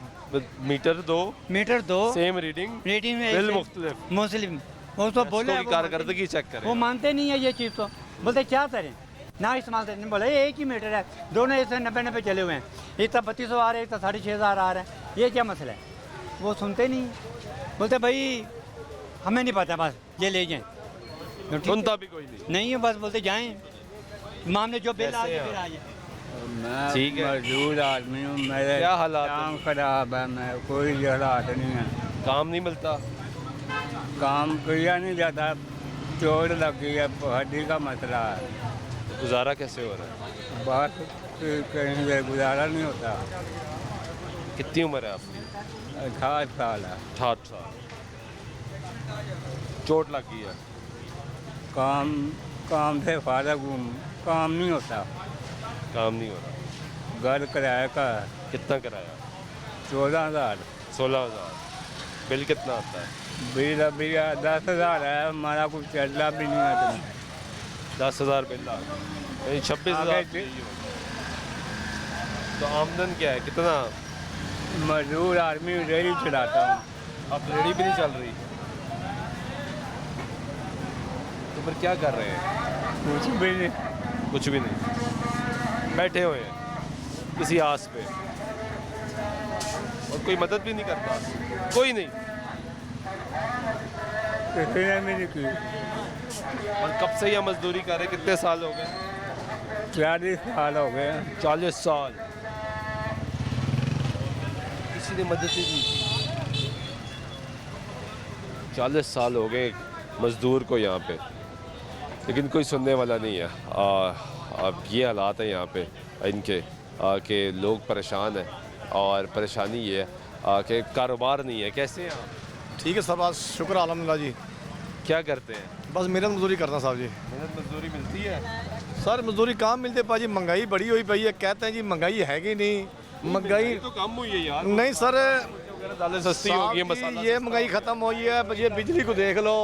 meter 2 meter 2 same reading rating में बिल मुख्तलिफ। मुस्लिम वो तो बोले उसकी कारकर्दगी चेक करें। वो मानते नहीं है ये चीज़, तो बोलते क्या करें ना इस्तेमाल करने। बोले ये एक ही मीटर है, दोनों 190 चले हुए हैं, इतना 3200 आ रहा है, इतना 6,500 आ रहा है, ये क्या मसला है? वो सुनते नहीं, बोलते भाई हमें नहीं पता, बस ये ले जाएं। तो ठीक सुनता भी कोई नहीं। नहीं है, बस बोलते जाएं, मामले जो बिल आ कैसे गए फिर हैं आ जाए। मैं ठीक है। मजदूर आदमी हूँ, मेरे क्या हालात हैं? काम खराब है, मैं कोई हालात नहीं है, काम नहीं मिलता। काम किया नहीं जाता, चोट लग गई है, हड्डी का मसला है, गुजारा कैसे हो रहा है? बस कहीं से गुजारा नहीं होता। कितनी उम्र है आपकी? 18 साल है। 68 साल। चोट लग गई है। काम से फारग हूँ, काम नहीं होता, काम नहीं हो रहा। घर किराए का है, कितना किराया? 14,000, 16,000। बिल कितना आता है? बिल अभी 10,000 है, हमारा कुछ चलना भी नहीं आता। 10,000 बिल आ गया, 26,000। आगे तो आमदन क्या है, कितना? मजदूर आदमी रेडी चलाता हूँ। अब रेडी भी नहीं चल रही, तो फिर क्या कर रहे हैं? कुछ भी नहीं, कुछ भी नहीं, बैठे हुए हैं किसी आस पे, और कोई मदद भी नहीं करता, कोई नहीं। किसी ने भी नहीं की। और कब से यह मजदूरी कर रहे, कितने साल हो गए? 40 साल हो गए। 40 साल। किसी ने मदद नहीं की। 40 साल हो गए मजदूर को यहाँ पे, लेकिन कोई सुनने वाला नहीं है। अब ये हालात है यहाँ पे इनके, कि लोग परेशान हैं, और परेशानी ये है कि कारोबार नहीं है। कैसे हैं आप? ठीक है सर, बस शुक्र अल्हम्दुलिल्लाह जी। क्या करते हैं? बस मेहनत मजदूरी करना साहब जी। मेहनत मजदूरी मिलती है? सर मजदूरी काम मिलते पाजी, महंगाई बड़ी हुई पई है। कहते हैं जी महंगाई है कि नहीं, महंगाई तो कम हुई है यार। नहीं सर, दालें सस्ती हो गई है, साहब जी, मसाला ये महंगाई ख़त्म हुई है। ये बिजली को देख लो,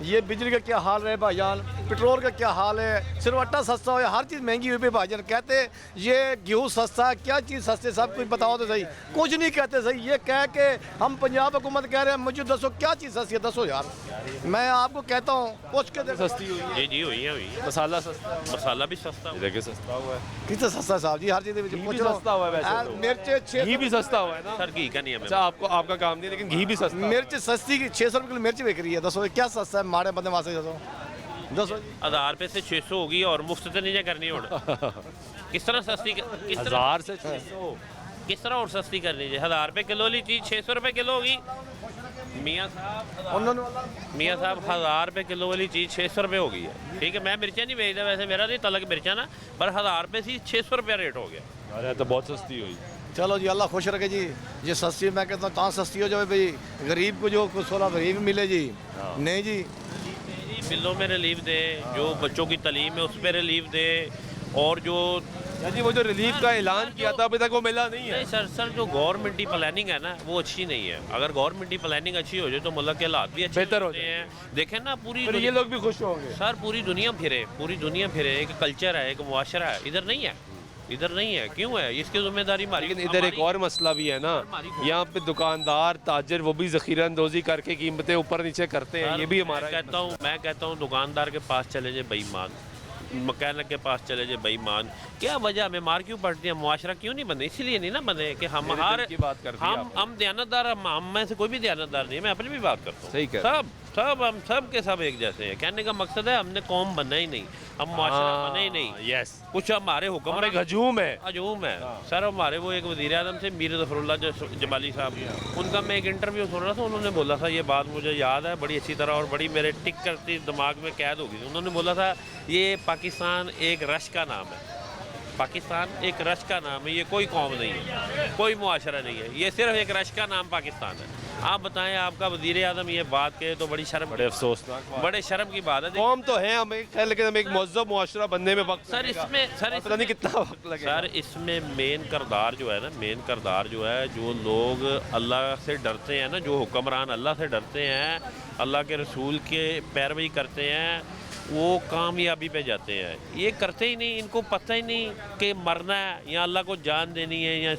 ये बिजली का क्या हाल है भाईजान, पेट्रोल का क्या हाल है, सिर्फ आटा सस्ता हो, हर चीज़ महंगी हुई पे भाईजान। कहते ये गेहूँ सस्ता, क्या चीज़ सस्ते, सब कुछ बताओ तो सही, कुछ नहीं कहते सही। ये कह के हम पंजाब हुकूमत कह रहे हैं, मुझे दसो क्या चीज़ सस्ती है, दसो यार। मैं आपको कहता हूँ पूछ के देखो। सस्ती हुई है? जी हुई है। मसाला सस्ता, मसाला भी सस्ता देखिए सस्ता हुआ है। कितना सस्ता साहब जी, हर चीज़ घी भी सस्ता हुआ है वैसे तो। मिर्च घी भी सस्ता हुआ है ना? सर घी का नहीं है। अच्छा, आपको आपका काम नहीं है, लेकिन घी भी सस्ता है। मिर्च सस्ती 600 रुपये किलो मिर्च बिक रही है। दसो क्या सस्ता है माड़े बंदे वास्ते, दसो 1000 रुपये से 600 होगी, और मुफ्त तो नहीं करनी हो। किस तरह सस्ती, किस तरह 1000 से 600, किस तरह और सस्ती करनी चाहिए? 1000 रुपये किलो वाली चीज़ 600 रुपये किलो होगी। मियाँ साहब 1000 रुपये किलो वाली चीज़ 600 रुपये हो गई है। ठीक है, मैं मिर्चा नहीं बेचता, वैसे मेरा नहीं तलक मिर्चा ना, पर 1000 रुपये से 600 रुपये रेट हो गया। अरे तो बहुत सस्ती हुई। चलो जी, अल्लाह खुश रखे जी। ये सस्ती मैं कहता हूँ, कहाँ सस्ती हो जाए भाई, गरीब को जो कुछ थोड़ा गरीब मिले जी। नहीं जी, बिलों में रिलीफ दे, जो बच्चों की तालीम है उस पर रिलीफ दे, और जो जी वो जो रिलीफ का ऐलान किया था अभी तक वो मिला नहीं है। नहीं सर, जो गवर्नमेंटी प्लानिंग है ना वो अच्छी नहीं है। अगर गवर्नमेंटी प्लानिंग अच्छी हो जाए तो मुल्क के हालात भी अच्छे बेहतर हो होते हैं। देखें ना, पूरी फिर ये लोग भी खुश होंगे। सर पूरी दुनिया फिरे, एक कल्चर है, एक मुआशरा है, इधर नहीं है, इधर नहीं है। क्यों है? इसकी जिम्मेदारी हमारी। लेकिन इधर एक और मसला भी है ना, यहाँ पे दुकानदार ताजर वो भी ज़ख़ीरा अंदोज़ी करके कीमतें ऊपर नीचे करते हैं। ये भी हमारा मैं कहता हूँ दुकानदार के पास चले जाए बेईमान, मकैनिक के पास चले जाए बेईमान। क्या वजह हमें मार क्यों पड़ती है? मुआशरा क्यों नहीं बने? इसीलिए नहीं ना बने कि हम हर की बात करते हैं। हम दयानतदार, हम में से कोई भी दयानतदार नहीं है, मैं अपनी भी बात करता हूँ। सही कह रहे हैं। हम सब के सब एक जैसे हैं। कहने का मकसद है हमने कौम बनना ही नहीं, हम मुआशरा बने ही नहीं। यस, कुछ हमारे हुक्म एक हजूम है। हजूम है सर। हमारे वो एक वज़ीर आज़म से मीर ज़फ़रुल्लाह जमाली साहब, उनका मैं एक इंटरव्यू सुन रहा था, उन्होंने बोला था, ये बात मुझे याद है बड़ी अच्छी तरह और बड़ी मेरे टिक करती दिमाग में कैद हो गई थी। उन्होंने बोला था ये पाकिस्तान एक रश का नाम है, पाकिस्तान एक रश का नाम है, ये कोई कौम नहीं है, कोई मुआशरा नहीं है, ये सिर्फ एक रश का नाम पाकिस्तान है। आप बताएं, आपका वज़ीर आज़म ये बात कहे तो बड़ी शर्म, बड़े अफसोसनाक, बड़े शर्म की बात है। कौम तो है हमें, लेकिन हमें एक मुहज़्ज़ब मुआशरा बनने में वक्त सर इसमें पता नहीं कितना वक्त लगेगा। सर इसमें मेन किरदार जो है ना, मेन किरदार जो है, जो लोग अल्लाह से डरते हैं ना, जो हुक्मरान अल्लाह से डरते हैं, अल्लाह के रसूल के पैरवी करते हैं, वो कामयाबी पे जाते हैं। ये करते ही नहीं, इनको पता ही नहीं कि मरना है या अल्लाह को जान देनी है या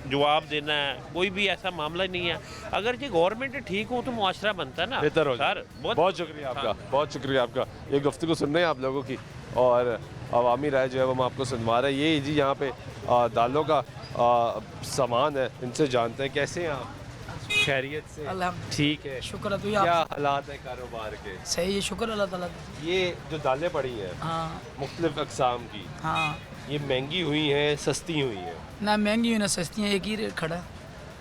जवाब देना है, कोई भी ऐसा मामला नहीं है। अगर ये गवर्नमेंट ठीक हो तो मुआशरा बनता है ना, बेहतर हो सर। बहुत शुक्रिया आपका, बहुत शुक्रिया आपका। ये गुफ्तगू सुन रहे हैं आप लोगों की, और अवामी राय जो है वो हम आपको सुनवा रहे हैं। ये जी यहाँ पे दालों का सामान है, इनसे जानते हैं कैसे हैं आप। खैरियत से? अल्हम्दुलिल्लाह। ठीक है। शुक्र है तो क्या हालात है कारोबार के? सही है, शुक्र अल्लाह ताला का। ये जो दालें पड़ी हैं हाँ मुख्तलिफ अकसाम की, हाँ, ये महंगी हुई हैं सस्ती हुई हैं? ना महंगी हुई ना सस्ती हैं, एक ही रेट खड़ा है।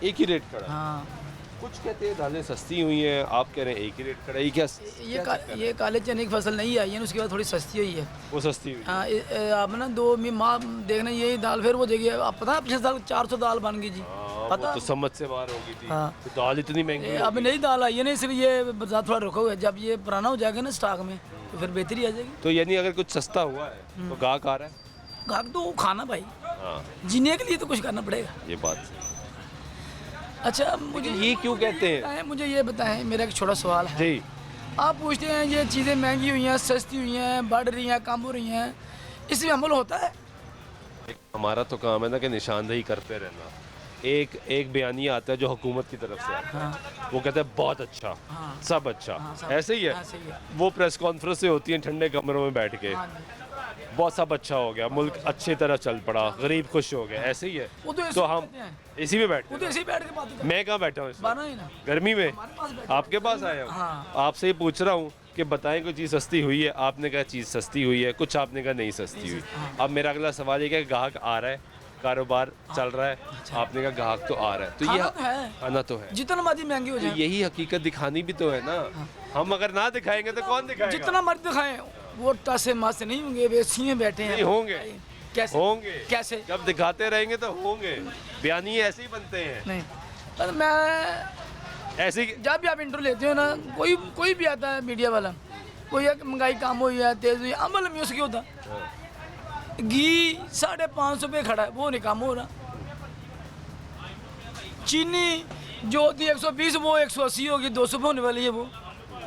एक ही रेट खड़ा है। हाँ, कुछ कहते हैं दालें सस्ती हुई हैं, आप कह रहे हैं एक ही रेट खड़ा है। ये क्या ये काले चने की फसल नहीं आई है ना, उसके बाद थोड़ी सस्ती हुई है। वो सस्ती हुई? हाँ, आप ना 2 माह देखना यही दाल फिर हो जाएगी। आप पता है पिछले साल 400 दाल बन गई जी, पता? वो तो समझ से बाहर हो गई थी। हाँ। तो दाल इतनी महंगी हो अभी गई। नई दाल आई है ना, इसलिए बाजार थोड़ा रुका हुआ है। जब ये पुराना हो जाएगा ना स्टॉक में तो फिर बेहतरी आ जाएगी। तो यानी अगर कुछ सस्ता हुआ है तो गाहक आ रहा है? गाहक तो खाना भाई, हाँ, जीने के लिए तो कुछ करना पड़ेगा। ये बात सही। अच्छा, मुझे ये क्यों कहते हैं? मुझे ये बताएं, मेरा एक छोटा सवाल है जी। आप पूछते हैं ये चीज़ें महंगी हुई हैं, सस्ती हुई हैं, बढ़ रही हैं, कम हो रही हैं, इसमें अमल होता है? हमारा तो काम है ना कि निशानदेही करते रहना। एक बयानिया आता है जो हुकूमत की तरफ से आता है, वो कहता है बहुत अच्छा, सब अच्छा, ऐसे ही है। सही है। वो प्रेस कॉन्फ्रेंस होती है ठंडे कमरों में बैठ के, बहुत सब अच्छा हो गया, मुल्क अच्छी तरह चल पड़ा, गरीब खुश हो गया, ऐसे ही है। वो तो तो हम इसी में बैठे वो तो ऐसे ही बैठ के बात करते हैं। मैं कहाँ बैठा हूँ इस बाना ही ना, वक्त? गर्मी में हमारे पास बैठे। आपके पास आया हूँ। हाँ। आपसे ही पूछ रहा हूँ कि बताएं कोई चीज़ सस्ती हुई है? आपने कहा चीज़ सस्ती हुई है, कुछ आपने कहा नहीं सस्ती हुई। अब मेरा अगला सवाल ये कि ग्राहक आ रहा है, कारोबार चल रहा है, आपने कहा ग्राहक तो आ रहा है, तो ये खाना तो है, आना तो है। जितना मर्जी महंगी हो तो जाए, यही हकीकत दिखानी भी तो है ना। हम अगर ना दिखाएंगे तो कौन दिखाएगा? जितना मर्जी दिखाएं, वो टसे मासे नहीं होंगे, वेसी में बैठे हैं। नहीं होंगे। कैसे होंगे। कैसे? जब दिखाते रहेंगे तो होंगे। बयानी ऐसे ही बनते हैं। नहीं, पर मैं ऐसे ही जब भी आप इंटरव्यू लेते हो ना, कोई भी आता है मीडिया वाला, कोई एक महंगाई कम हुई है, तेज हुई है, अमल में उसकी होता। घी 550 रुपये खड़ा है, वो नहीं कम हो रहा। चीनी जो होती है 120, वो 180 होगी, 200 पे होने वाली है। वो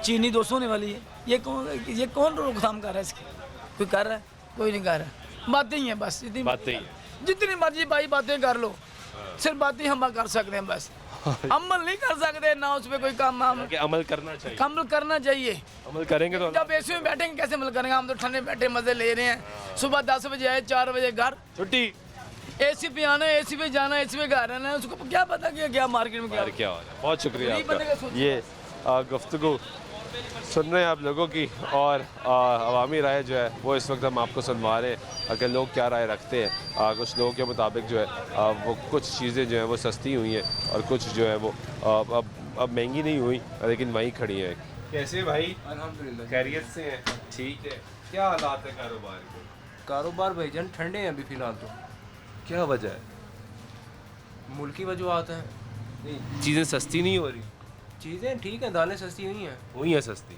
चीनी 200 होने वाली है। ये कौन रोकथाम कर रहा है इसकी? कोई कर रहा है? कोई नहीं कर रहा। बातें ही हैं बस, इतनी बातें ही हैं। जितनी मर्जी भाई बातें कर लो, सिर्फ बातें हम कर सकते हैं बस, अमल नहीं कर सकते ना, उस पर कोई काम हम कि अमल करना चाहिए। अमल करना चाहिए। अमल करेंगे तो जब एसी में बैठेंगे कैसे अमल करेंगे? हम तो ठंडे बैठे मजे ले रहे हैं। सुबह 10 बजे आए, 4 बजे घर, छुट्टी, एसी पे आना, एसी पे जाना, एसी पे घर रहना। उसको क्या पता कि क्या मार्केट में क्या यार क्या हो रहा है। बहुत शुक्रिया गरीब बंदे का आपका। सोच- ये गुफ्तगू सुन रहे हैं आप लोगों की, और अवामी राय जो है वो इस वक्त हम आपको सुनवा रहे हैं कि लोग क्या राय रखते हैं। कुछ लोगों के मुताबिक जो है वो कुछ चीज़ें जो हैं वो सस्ती हुई हैं और कुछ जो है वो अब महंगी नहीं हुई, लेकिन वहीं खड़ी हैं। कैसे भाई? अल्हम्दुलिल्लाह खैरियत से हैं? ठीक है। क्या हालात है कारोबार के? कारोबार भाईजान ठंडे हैं अभी फ़िलहाल तो। क्या वजह है? मुल्की वजूहत हैं, चीज़ें सस्ती नहीं हो रही? चीज़ें ठीक हैं, दालें सस्ती हुई हैं। हुई हैं सस्ती,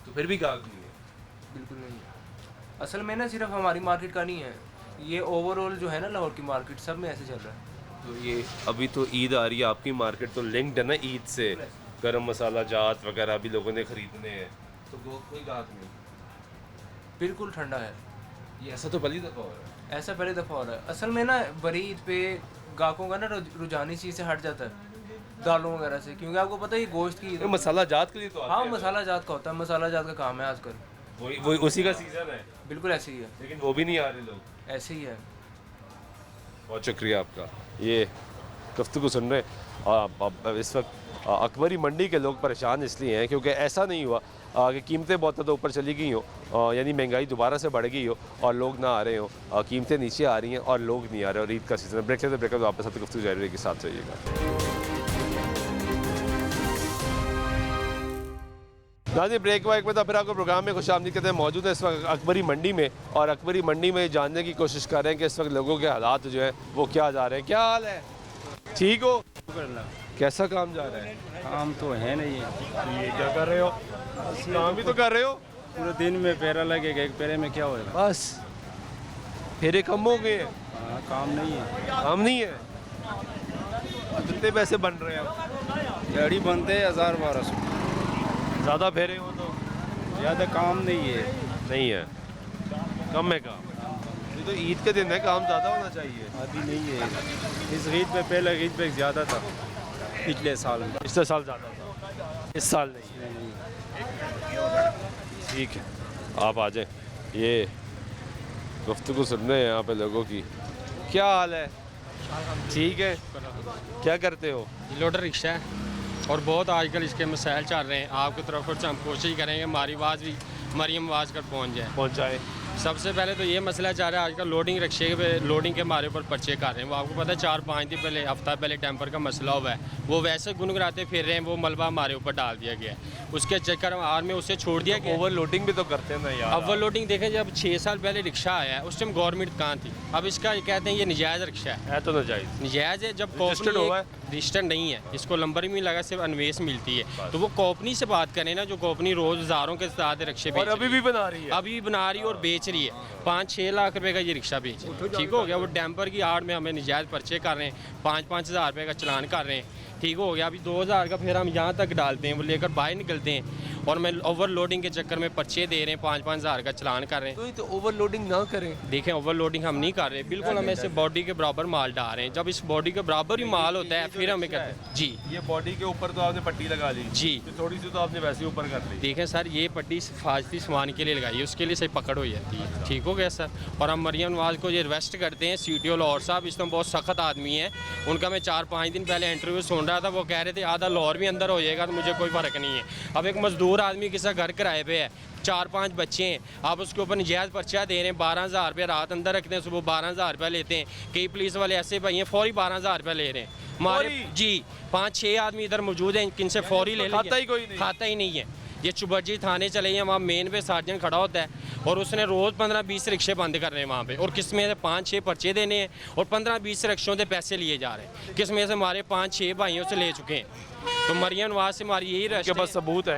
तो फिर भी गाहक नहीं है। बिल्कुल नहीं है। असल में ना सिर्फ हमारी मार्केट का नहीं है, ये ओवरऑल जो है ना लाहौर की मार्केट, सब में ऐसे चल रहा है। तो ये अभी तो ईद आ रही है, आपकी मार्केट तो लिंक्ड है ना ईद से, गरम मसाला जात वगैरह भी लोगों ने ख़रीदने हैं, तो कोई गाहक नहीं। बिल्कुल ठंडा है। ये ऐसा तो पहली दफ़ा हो रहा है। ऐसा पहले दफ़ा हो रहा है। असल में ना बड़ी ईद पे गाहकों का ना रुझान इस चीज़ से हट जाता है, दालों वगैरह से, क्योंकि आपको पता है ये गोश्त की ये मसाला जात के लिए तो आते हाँ, हैं। मसाला जात का होता है, मसाला जात का काम है आजकल। वही उसी का सीज़न है, बिल्कुल ऐसे ही है, लेकिन वो भी नहीं आ रहे लोग। ऐसे ही है। बहुत शुक्रिया आपका। ये गुफ्तगू सुन रहे हैं। इस वक्त अकबरी मंडी के लोग परेशान इसलिए हैं क्योंकि ऐसा नहीं हुआ कि कीमतें बहुत ज़्यादा ऊपर चली गई हो, यानी महंगाई दोबारा से बढ़ गई हो और लोग ना आ रहे हो, कीमतें नीचे आ रही हैं और लोग नहीं आ रहे, और ईद का सीज़न है। ब्रेक लेते ब्रेक वापस आते गुफ्तगू जारी रहेगी, साथ रहिएगा। नाज़रीन, ब्रेक वाइक में तो फिर आपको प्रोग्राम में खुशामदीद कहते हैं। मौजूद है इस वक्त अकबरी मंडी में, और अकबरी मंडी में जानने की कोशिश कर रहे हैं कि इस वक्त लोगों के हालात जो हैं वो क्या जा रहे हैं। क्या हाल है? ठीक हो? कैसा काम जा रहा है? काम तो है नहीं है, ये क्या कर रहे हो? काम भी तो कर रहे हो। पूरे दिन में पैरा लगेगा, एक पैरे में क्या होएगा? बस फेरे कम हो गए हैं, काम नहीं है। काम नहीं है। कितने पैसे बन रहे हैं? गाड़ी बनते हैं 1000-1200, ज़्यादा फेरे हो तो ज़्यादा काम नहीं है। नहीं है, कम है काम। ये तो ईद के दिन है, काम ज़्यादा होना चाहिए। अभी नहीं है, इस ईद पे, पहले ईद पे ज़्यादा था, पिछले साल में। पिछले साल ज़्यादा था, इस साल नहीं है। ठीक है, आप आ जाएं। ये गुफ्तगू सुन रहे हैं यहाँ पे लोगों की। क्या हाल है? ठीक है। क्या करते हो? लोडर रिक्शा है। और बहुत आजकल इसके मसाइल चल रहे हैं। आपकी तरफ से हम कोशिश करेंगे हमारी आवाज़ भी मरियम आवाज़ तक पहुँचाए। सबसे पहले तो ये मसला चाह रहा है आजकल लोडिंग रिक्शे पे लोडिंग के हमारे ऊपर पर्चे कर रहे हैं। वो आपको पता है 4-5 दिन पहले हफ्ता पहले टेम्पर का मसला हुआ है, वो वैसे गुनगुनाते फिर रहे हैं, वो मलबा हमारे ऊपर डाल दिया गया है। उसके चक्कर में उसे छोड़ दिया गया। ओवरलोडिंग भी तो करते हैं ना यार। ओवरलोडिंग देखें, जब 6 साल पहले रिक्शा आया है उस टाइम गवर्नमेंट कहाँ थी? अब इसका कहते हैं ये नजायज़ रिक्शा है तो नाजायज़ है। जब Registered हुआ है? रजिस्टर्ड नहीं है, इसको नंबर भी नहीं लगा, सिर्फ अनवेस मिलती है। तो वो कंपनी से बात करें ना, जो कंपनी रोज़ हज़ारों के साथ रिक्शे और अभी भी बना रही है, अभी भी बना रही है और बेच रही है। 5-6 लाख रुपए का ये रिक्शा बेच रही है। ठीक हो गया। वो डैम्पर की आड़ में हमें नजायज़ पर्चे कर रहे हैं, 5-5 हज़ार रुपये का चलान कर रहे हैं। ठीक हो गया। अभी 2000 का फिर हम यहाँ तक डालते हैं, वो लेकर बाहर निकलते हैं और मैं ओवरलोडिंग के चक्कर में पर्चे दे रहे हैं, 5-5 हज़ार का चलान कर रहे हैं। तो ओवरलोडिंग ना करें। देखें, ओवरलोडिंग हम नहीं कर रहे, बिल्कुल हम ऐसे बॉडी के बराबर माल डाल रहे हैं। जब इस बॉडी के बराबर ही माल होता है फिर हमें कहते हैं जी, ये बॉडी के ऊपर तो आपने पट्टी लगा ली जी, थोड़ी सी तो आपने वैसे ऊपर कर ली। देखें सर, ये पट्टी हिफाजती सामान के लिए लगाई है, उसके लिए सही पकड़ हो जाती है। ठीक हो गया सर। और हम मरियम नवाज को ये रिक्वेस्ट करते हैं, CTO लाहौर साहब इस तो बहुत सख्त आदमी है, उनका मैं 4-5 दिन पहले इंटरव्यू सुन रहा था, वो कह रहे थे आधा लाहौर भी अंदर हो जाएगा तो मुझे कोई फ़र्क नहीं है। अब एक मजदूर आदमी किसी घर किराए पे है, 4-5 बच्चे हैं, आप उसके ऊपर नजायज़ पर्चा दे रहे हैं, 12,000 रुपये रात अंदर रखते हैं, सुबह 12,000 रुपये लेते हैं। कई पुलिस वाले ऐसे भाई हैं फौरी 12,000 रुपये ले रहे हैं हमारे जी। 5-6 आदमी इधर मौजूद हैं, किनसे फौरी ले खाता ही कोई नहीं, खाता ही नहीं है। ये चुबर्जी थाने चले हैं, वहाँ मेन पे सार्जन खड़ा होता है और उसने रोज़ 15-20 रिक्शे बंद कर रहे हैं वहाँ पे, और किस में से 5-6 पर्चे देने हैं और 15-20 रिक्शों से पैसे लिए जा रहे हैं, किस में से हमारे 5-6 भाइयों से ले चुके हैं। तो मरियम नवाज से हमारी यही उनके पास सबूत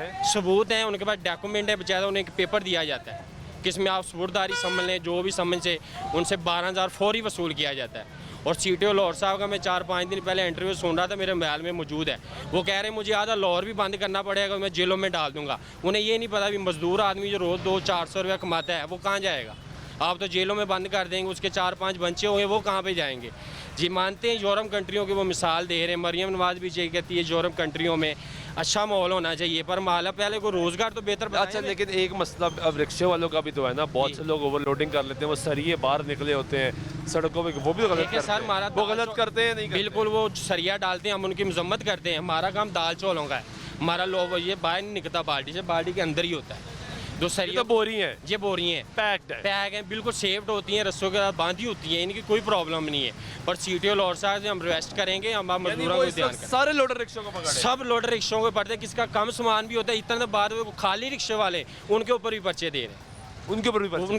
है, उनके पास डॉक्यूमेंट है, बेचारा उन्हें एक पेपर दिया जाता है किसमें आप सबूतदारी समझ लें, जो भी समझ से उनसे 12,000 फौरी वसूल किया जाता है। और CTO लाहौर साहब का मैं 4-5 दिन पहले इंटरव्यू सुन रहा था, मेरे मोबाइल में मौजूद है, वो कह रहे हैं मुझे आधा लाहौर भी बंद करना पड़ेगा, मैं जेलों में डाल दूंगा। उन्हें ये नहीं पता कि मजदूर आदमी जो रोज़ 200-400 रुपया कमाता है वो कहाँ जाएगा। आप तो जेलों में बंद कर देंगे, उसके 4-5 बच्चे होंगे वो कहाँ पे जाएंगे जी। मानते हैं यूरोप कंट्रियों की वो मिसाल दे रहे हैं, मरियम नवाज भी यही कहती है यूरोप कंट्रियों में अच्छा माहौल होना चाहिए, पर माला पहले को रोज़गार तो बेहतर। अच्छा, लेकिन एक मसला अब रिक्शे वालों का भी तो है ना, बहुत से लोग ओवरलोडिंग कर लेते हैं, वो सरिये बाहर निकले होते हैं सड़कों में, वो भी तो गलत करते हैं। वो गलत करते हैं नहीं करते? बिल्कुल, वो सरिया डालते हैं, हम उनकी मजम्मत करते हैं। हमारा काम दाल चौलों का है, हमारा लोग ये बाहर नहीं निकलता बाल्टी से, बाल्टी के अंदर ही होता है। जो सरिया तो बोरी हैं, ये बोरी हैं, पैक हैं, बिल्कुल सेफ्ड होती हैं, रस्सों के साथ बांधी होती हैं, इनकी कोई प्रॉब्लम नहीं है। पर CTO लाहौर साहब से हम रिक्वेस्ट करेंगे, हम मजदूरों को ध्यान करें। सारे लोडर रिक्शों को पकड़े, सब लोडर रिक्शों को पढ़ते, किसका कम सामान भी होता है, इतना बाद में खाली रिक्शे वाले उनके ऊपर भी पर्चे दे रहे हैं, उनके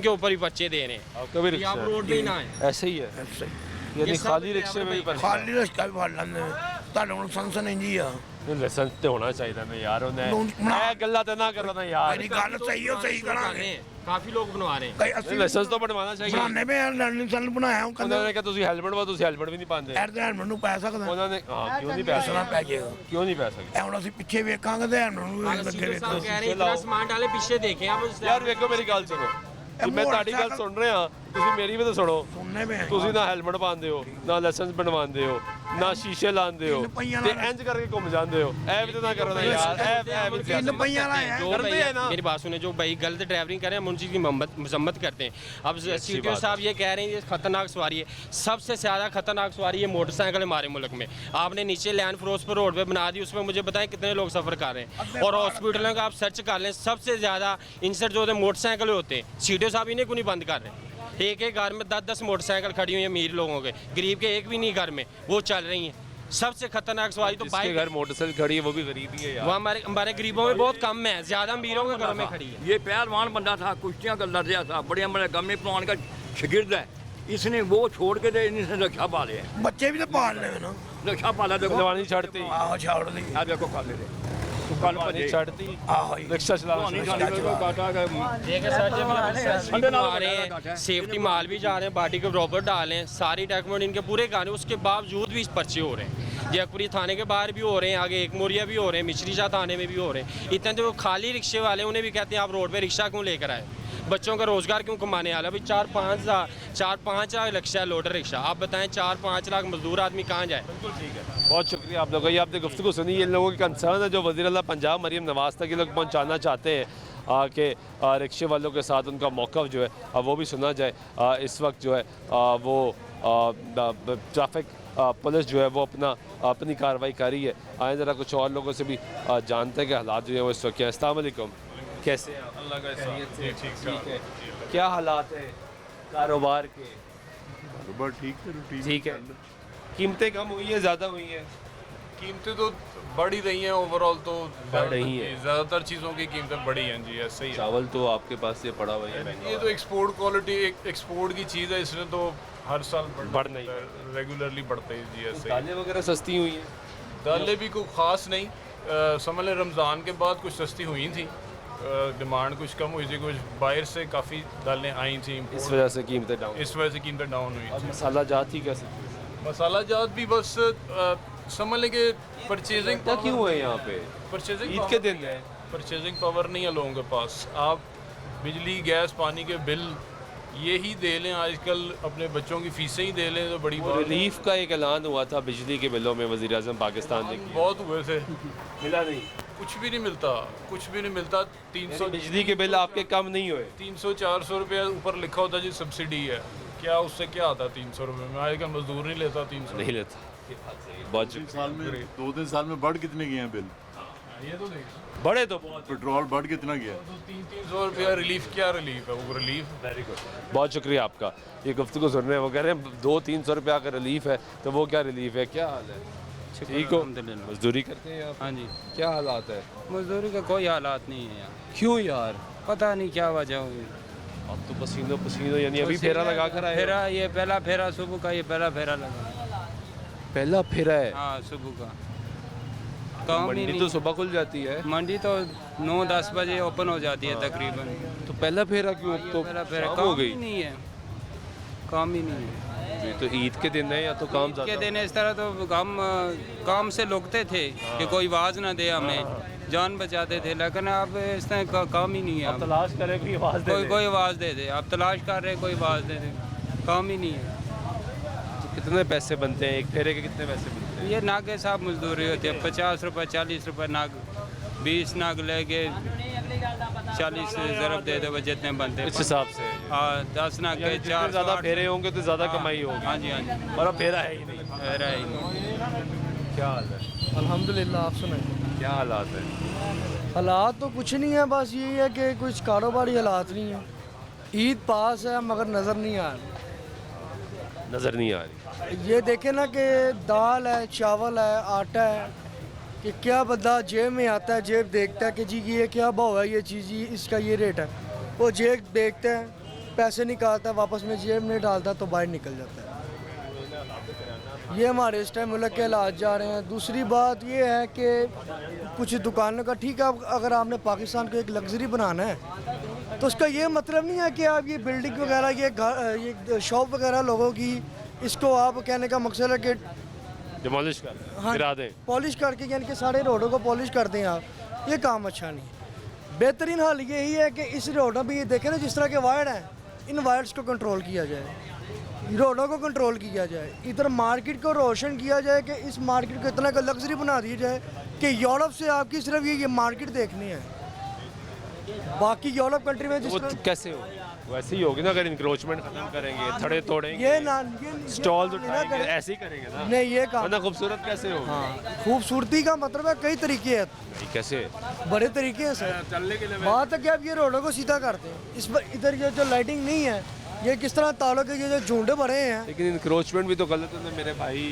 ऊपर भी पर्चे दे रहे हैं। कभी आप रोड पे ही ना आए, ऐसे ही है, यानी खाली रिक्शे में भी खाली रिक्शा भी फड़ लेंगे, ਤੁਹਾਡੇ ਕੋਲ ਲਾਇਸੈਂਸ ਨਹੀਂ ਜੀ ਆ। ਲਾਇਸੈਂਸ ਤੇ ਹੋਣਾ ਚਾਹੀਦਾ ਨਾ ਯਾਰ, ਉਹਨੇ ਇਹ ਗੱਲਾਂ ਤੇ ਨਾ ਕਰਨਾ ਯਾਰ। ਮੇਰੀ ਗੱਲ ਸਹੀ ਹੋ ਸਹੀ ਕਰਾਂਗੇ, काफी लोग बनवा रहे हैं। ਕਈ ਅਸੀਂ ਲਾਇਸੈਂਸ ਤਾਂ ਬਣਵਾਉਣਾ ਚਾਹੀਦਾ। ਬਣਾਣੇ ਪਏ ਆ, ਲਾਇਸੈਂਸ ਬਣਾਇਆ ਉਹ ਉਹਨਾਂ ਨੇ ਕਿਹਾ ਤੁਸੀਂ ਹੈਲਮਟ ਵਾ, ਤੁਸੀਂ ਹੈਲਮਟ ਵੀ ਨਹੀਂ ਪਾਉਂਦੇ। ਐਡ ਤੇ ਹੈਲਮਟ ਨੂੰ ਪੈ ਸਕਦਾ, ਉਹਨਾਂ ਨੇ ਹਾਂ ਕਿਉਂ ਨਹੀਂ ਪੈ ਪੈਸਾ ਪੈ ਜਾਏਗਾ, ਕਿਉਂ ਨਹੀਂ ਪੈ ਸਕਦਾ? ਐ ਹੁਣ ਅਸੀਂ ਪਿੱਛੇ ਵੇਖਾਂਗੇ ਤੇ ਹੈਲਮਟ ਨੂੰ ਲੱਗੇ CTO ਵੇਖੋ। साहब कह रहे हैं इतना सामान डाले, पीछे देखें आप। ਯਾਰ ਵੇਖੋ ਮੇਰੀ ਗੱਲ ਸੁਣੋ, ਮੈਂ ਤੁਹਾਡੀ ਗੱਲ ਸੁਣ ਰਿਹਾ, ਤੁਸੀਂ ਮੇਰੀ ਵੀ ਤਾਂ ਸੁਣੋ। ਸੁਣਨੇ ਪਏ ਤੁਸੀਂ ਨਾ ਹੈਲਮਟ ਪਾਉਂਦੇ ਹੋ, ਨਾ ਲਾਇਸੈਂਸ ਬਣਵਾਉਂਦੇ ਹੋ, ਨਾ ਸ਼ੀਸ਼ੇ ਲਾਉਂਦੇ ਹੋ, ਤੇ ਇੰਜ ਕਰਕੇ ਘੁੰਮ ਜਾਂਦੇ ਹੋ। ਇਹ ਵੀ ਤਾਂ ਨਾ ਕਰੋ ਨਾ ਯਾਰ, ਇਹ ਵੀ तीन पहिया वाला है, जो करते भाई- हैं ना। मेरी बात सुने, जो भाई गलत ड्राइवरिंग करें हम उनकी मजम्मत करते हैं। अब CTO साहब ये कह रहे हैं ये खतरनाक सवारी है, सबसे ज़्यादा खतरनाक सवारी है मोटरसाइकिल हमारे मुल्क में। आपने नीचे लैंड फिरोजपुर रोड पे बना दी, उसमें मुझे बताएं कितने लोग सफ़र कर रहे हैं। और हॉस्पिटलों का आप सर्च कर लें, सबसे ज़्यादा इंसर्ट जो होते हैं मोटरसाइकिल होते हैं। CTO साहब इन्हें क्यों नहीं बंद कर रहे? एक घर में 10-10 मोटरसाइकिल खड़ी हुई है अमीर लोगों के, गरीब के एक भी नहीं घर में, वो चल रही हैं। सबसे खतरनाक सवारी तो बाइक, घर मोटरसाइकिल खड़ी है वो भी गरीब ही है यार। वो हमारे गरीबों में बहुत कम है, ज़्यादा अमीरों के घरों में खड़ी है। ये पहलवान बंदा था, कुश्तियाँ कर लड़ रहा था, बड़े बड़े गमे पहलवान का शागिर्द है, इसने वो छोड़ के दे इन्हें रक्षा पाले हैं। ਬੱਚੇ ਵੀ ਤਾਂ ਪਾਲ ਲੈ ਨਾ, रक्षा पाला देखो, पहलवानी छाड़ती ਆਹ ਛਾੜ ਲਈ आ देखो खा ले कल भजे छाड़ती ਆਹ ਹੀ रिक्शा चलाना सेफ्टी माल भी जा रहे हैं, बाटी के बराबर डाल रहे हैं, सारी डॉक्यूमेंट इनके पूरे गाने, उसके बावजूद भी इस पर्चे हो रहे हैं। जयपुरी थाने के बाहर भी हो रहे हैं, आगे एक मोरिया भी हो रहे हैं, मिश्री शाह थाने में भी हो रहे हैं। इतने तो खाली रिक्शे वाले उन्हें भी कहते हैं आप रोड पे रिक्शा क्यों लेकर आए, बच्चों का रोज़गार क्यों कमाने वाला? भाई 4-5 लाख रिक्शा है, लोडर रिक्शा। आप बताएं 4-5 लाख मजदूर आदमी कहाँ जाए? बिल्कुल ठीक है, बहुत शुक्रिया आप लोगों की, आपने गुफ्तगू सुनी। ये लोगों की कंसर्न है जो वज़ीर आला पंजाब मरियम नवाज तक ये लोग पहुँचाना चाहते हैं कि रिक्शे वालों के साथ उनका मौक़िफ़ जो है वो भी सुना जाए। इस वक्त जो है वो ट्रैफिक पुलिस जो है वो अपनी कार्रवाई कर रही है। आए ज़रा कुछ और लोगों से भी जानते हैं कि हालात जो है वो इस वक्त क्या है। अस्सलाम वालेकुम, कैसे हैं आप? अल्लाह का खैरियत से? ठीक है। क्या हालात है कारोबार के? कारोबार ठीक है, रूटीन ठीक है। कीमतें कम हुई हैं, ज़्यादा हुई हैं? कीमतें तो बढ़ ही रही हैं ओवरऑल, तो बढ़ रही हैं। ज़्यादातर चीज़ों की कीमतें बढ़ी हैं जी, ऐसे ही है। चावल तो आपके पास ये पड़ा हुआ है महंगा ये तो एक्सपोर्ट क्वालिटी एक्सपोर्ट की चीज़ है, इसमें तो हर साल बढ़ नहीं रेगुलरली बढ़ते ही जी, ऐसे ही। दालें वगैरह सस्ती हुई हैं? दालें भी कोई ख़ास नहीं, समझ लें रमज़ान के बाद कुछ सस्ती हुई थी, डिमांड कुछ कम हुई थी, कुछ बाहर से काफ़ी दालें आई थी, इस वजह से कीमतें डाउन। इस वजह से कीमतें डाउन हुई थी। मसाला जात ही कैसे? मसाला जात भी बस समझ लें कि परचेजिंग क्या क्यों है यहाँ पे? परचेजिंग ईद के दिन है। परचेजिंग पावर नहीं है लोगों के पास। आप बिजली गैस पानी के बिल ये ही दे लें, आजकल अपने बच्चों की फीसें ही दे लें तो बड़ी बात है। रिलीफ का एक ऐलान हुआ था बिजली के बिलों में, वज़ीर आज़म पाकिस्तान ने किया। बहुत हुए थे, मिला नहीं, कुछ भी नहीं मिलता, कुछ भी नहीं मिलता। 300 बिजली के बिल आपके कम नहीं हुए? 300-400 रुपये ऊपर लिखा होता जी सब्सिडी है, क्या उससे क्या आता 300 रुपये में? आजकल मजदूर नहीं लेता 300, नहीं लेता। बहुत साल में 2-3 साल में बढ़ कितने गए हैं बिल? ये तो देखिए बड़े तो बहुत। पेट्रोल बढ़ कितना गया? 300 रुपया रिलीफ, क्या रिलीफ है वो? रिलीफ वेरी गुड, बहुत शुक्रिया आपका। ये गुफ्तगू सुन रहे हैं, वो कह रहे हैं 200-300 रुपया का रिलीफ है, तो वो क्या रिलीफ है? क्या हाल है? ठीक हो? मजदूरी करते हैं आप? हाँ जी, क्या हालात है? मजदूरी का कोई हालात नहीं है यहाँ, क्यों यार? पता नहीं क्या वजह हुई। अब तो पसीनो यानी अभी फेरा लगा कर आए? फेरा, ये पहला फेरा सुबह का, ये पहला फेरा लगा। पहला फेरा है? हाँ सुबह का। काम ही मंडी नहीं, तो सुबह खुल जाती है। मंडी तो 9-10 बजे ओपन हो जाती है तकरीबन। तो पहला फेरा क्यों? अब तो पहला फेरा शाम काम हो ही गई। नहीं है, काम ही नहीं है। ये तो ईद के दिन है या तो काम ईद के ज़्यादा? दिन इस तरह तो काम से लुकते थे कि कोई आवाज़ ना दे हमें, जान बचाते थे, लेकिन अब इस तरह काम ही नहीं है। अब तलाश करें कोई आवाज़ दे दे। कोई आवाज़ दे दे, आप तलाश कर रहे कोई आवाज़ दे दे, काम ही नहीं है। कितने पैसे बनते हैं एक फेरे के? कितने पैसे बनते हैं? ये नाग के साथ मजदूरी होती है, 50 रुपये 40 रुपये नाग, 20 नाग लेके 40 ज़रब दे दो जितने बनते हैं इस हिसाब से। हाँ 10 नाग के 4 ज़्यादा फेरे होंगे तो ज़्यादा कमाई होगी। हाँ जी हाँ जी, और अब फेरा है ही नहीं। फेरा ही नहीं। क्या हाल है? अल्हम्दुलिल्लाह, आप सुनाए। क्या हालात है? हालात तो कुछ नहीं है, बस यही है कि कुछ कारोबारी हालात नहीं है। ईद पास है मगर नज़र नहीं आ रही। नज़र नहीं आ रही। ये देखे ना कि दाल है, चावल है, आटा है, कि क्या बंदा जेब में आता है, जेब देखता है कि जी ये क्या भाव है, ये चीज़ जी इसका ये रेट है, वो जेब देखता है, पैसे निकालता है, वापस में जेब में डालता है तो बाहर निकल जाता है। ये हमारे इस टाइम मुल्क के हालात जा रहे हैं। दूसरी बात ये है कि कुछ दुकानों का ठीक है, अगर आपने पाकिस्तान को एक लग्जरी बनाना है तो उसका ये मतलब नहीं है कि आप ये बिल्डिंग वगैरह, ये शॉप वगैरह लोगों की, इसको आप कहने का मकसद है कि डिमोलिश कर गिरा दें, पॉलिश करके, यानी कि सारे रोडों को पॉलिश कर दें आप, ये काम अच्छा नहीं है। बेहतरीन हाल यही है कि इस रोडों पे ये देखें ना जिस तरह के वायर्ड हैं, इन वायर्स को कंट्रोल किया जाए, रोडों को कंट्रोल किया जाए, इधर मार्केट को रोशन किया जाए कि इस मार्केट को इतना का लग्जरी बना दिया जाए कि यूरोप से आपकी सिर्फ ये मार्केट देखनी है। बाकी यूरोप कंट्री में जिस वो तरह कैसे हो? वैसे ही होगी ना, अगर इंक्रोचमेंट खत्म करेंगे, थड़े तोड़ेंगे, ये स्टॉल्स ना उठाएंगे, करें। ऐसे ही करेंगे ना। नहीं, ये काम वरना खूबसूरत कैसे होगी? हाँ, खूबसूरती का मतलब है कई तरीके हैं, कैसे? बड़े तरीके हैं सर। चलने के लिए बात है कि आप ये रोडों को सीधा करते हैं, इस इधर ये जो लाइटिंग नहीं है, ये किस तरह तालों के ये जो झुंडे भरे हैं, लेकिन इंक्रोचमेंट भी तो गलत है ना मेरे भाई,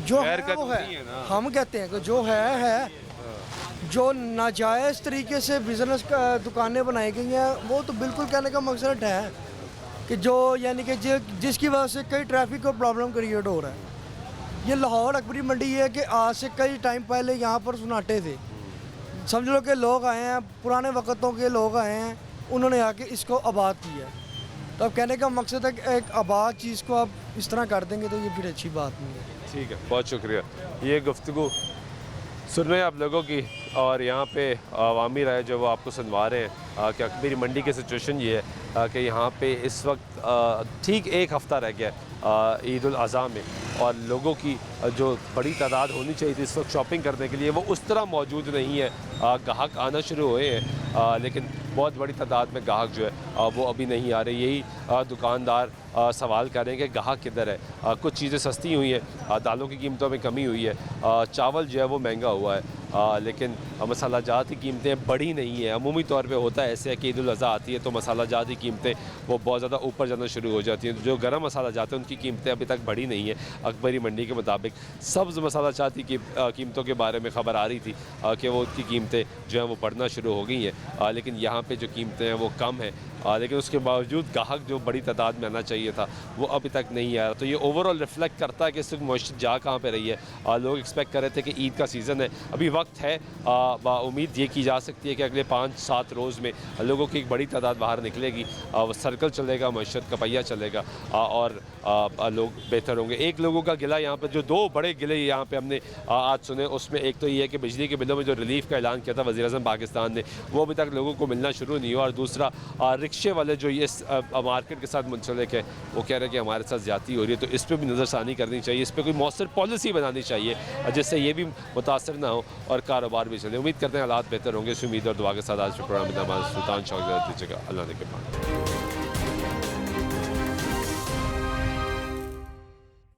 जो गैर है वो कानूनी है ना। हम कहते हैं कि जो है जो नाजायज़ तरीके से बिजनेस का दुकानें बनाई गई हैं, वो तो बिल्कुल कहने का मकसद है कि जो यानी कि जिसकी वजह से कई ट्रैफिक को प्रॉब्लम क्रिएट हो रहा है। ये लाहौर अकबरी मंडी है कि आज से कई टाइम पहले यहाँ पर सुनाटे थे, समझ लो कि लोग आए हैं, पुराने वक़्तों के लोग आए हैं, उन्होंने आके इसको आबाद किया। तो अब कहने का मकसद है कि एक आबाद चीज़ को आप इस तरह कर देंगे तो ये फिर अच्छी बात नहीं है। ठीक है, बहुत शुक्रिया। ये गुफ्तगू सुन रहे हैं आप लोगों की, और यहाँ पे अवामी राय जो वो आपको सुनवा रहे हैं कि अकबरी मंडी की सिचुएशन ये है कि यहाँ पे इस वक्त ठीक एक हफ़्ता रह गया है ईद उल अज़हा में, और लोगों की जो बड़ी तादाद होनी चाहिए थी इस वक्त शॉपिंग करने के लिए, वो उस तरह मौजूद नहीं है। ग्राहक आना शुरू हुए हैं लेकिन बहुत बड़ी तादाद में ग्राहक जो है वो अभी नहीं आ रहे। यही दुकानदार सवाल कर रहे हैं कि गाहक किधर है। कुछ चीज़ें सस्ती हुई हैं, दालों की कीमतों में कमी हुई है, चावल जो है वो महंगा हुआ है, लेकिन मसाला जात की कीमतें बढ़ी नहीं है। अमूमी तौर पे होता है ऐसे है कि ईद उल अज़हा आती है तो मसाला जात की कीमतें वो बहुत ज़्यादा ऊपर जाना शुरू हो जाती हैं। जो गर्म मसाला जाते हैं उनकी कीमतें अभी तक बढ़ी नहीं है। अकबरी मंडी के मुताबिक सब्ज़ मसाला जात की कीमतों के बारे में ख़बर आ रही थी कि वो उसकी कीमतें जो हैं वो बढ़ना शुरू हो गई हैं, लेकिन यहाँ पर जो कीमतें हैं वो कम हैं, लेकिन उसके बावजूद गाहक जो बड़ी तादाद में आना चाहिए था वो अभी तक नहीं आया। तो ये ओवरऑल रिफ्लेक्ट करता है कि इस मईशत जा कहाँ पे रही है। लोग एक्सपेक्ट कर रहे थे कि ईद का सीज़न है, अभी वक्त है, उम्मीद ये की जा सकती है कि अगले 5-7 रोज़ में लोगों की एक बड़ी तादाद बाहर निकलेगी, सर्कल चलेगा, मईशत का पहिया चलेगा और लोग बेहतर होंगे। एक लोगों का गिला यहाँ पर, जो 2 बड़े गिले यहाँ पर हमने आज सुने, उसमें एक तो ये है कि बिजली के बिलों में जो रिलीफ का ऐलान किया था वज़ीर-ए-आज़म पाकिस्तान ने, वो अभी तक लोगों को मिलना शुरू नहीं हुआ, और दूसरा रिक्शे वाले जो ये मार्केट के साथ मुंसलिक है वो कह रहे हैं कि हमारे साथ ज़्यादती हो रही है। तो इस पर भी नज़रसानी करनी चाहिए, इस पर कोई मौसर पॉलिसी बनानी चाहिए जिससे ये भी मुतासर ना हो और कारोबार भी चले। उम्मीद करते हैं हालात बेहतर होंगे। इस उम्मीद और दुआ के साथ आज के प्रोग्राम में सुल्तान शौक जगह अल्लाह ने के पास।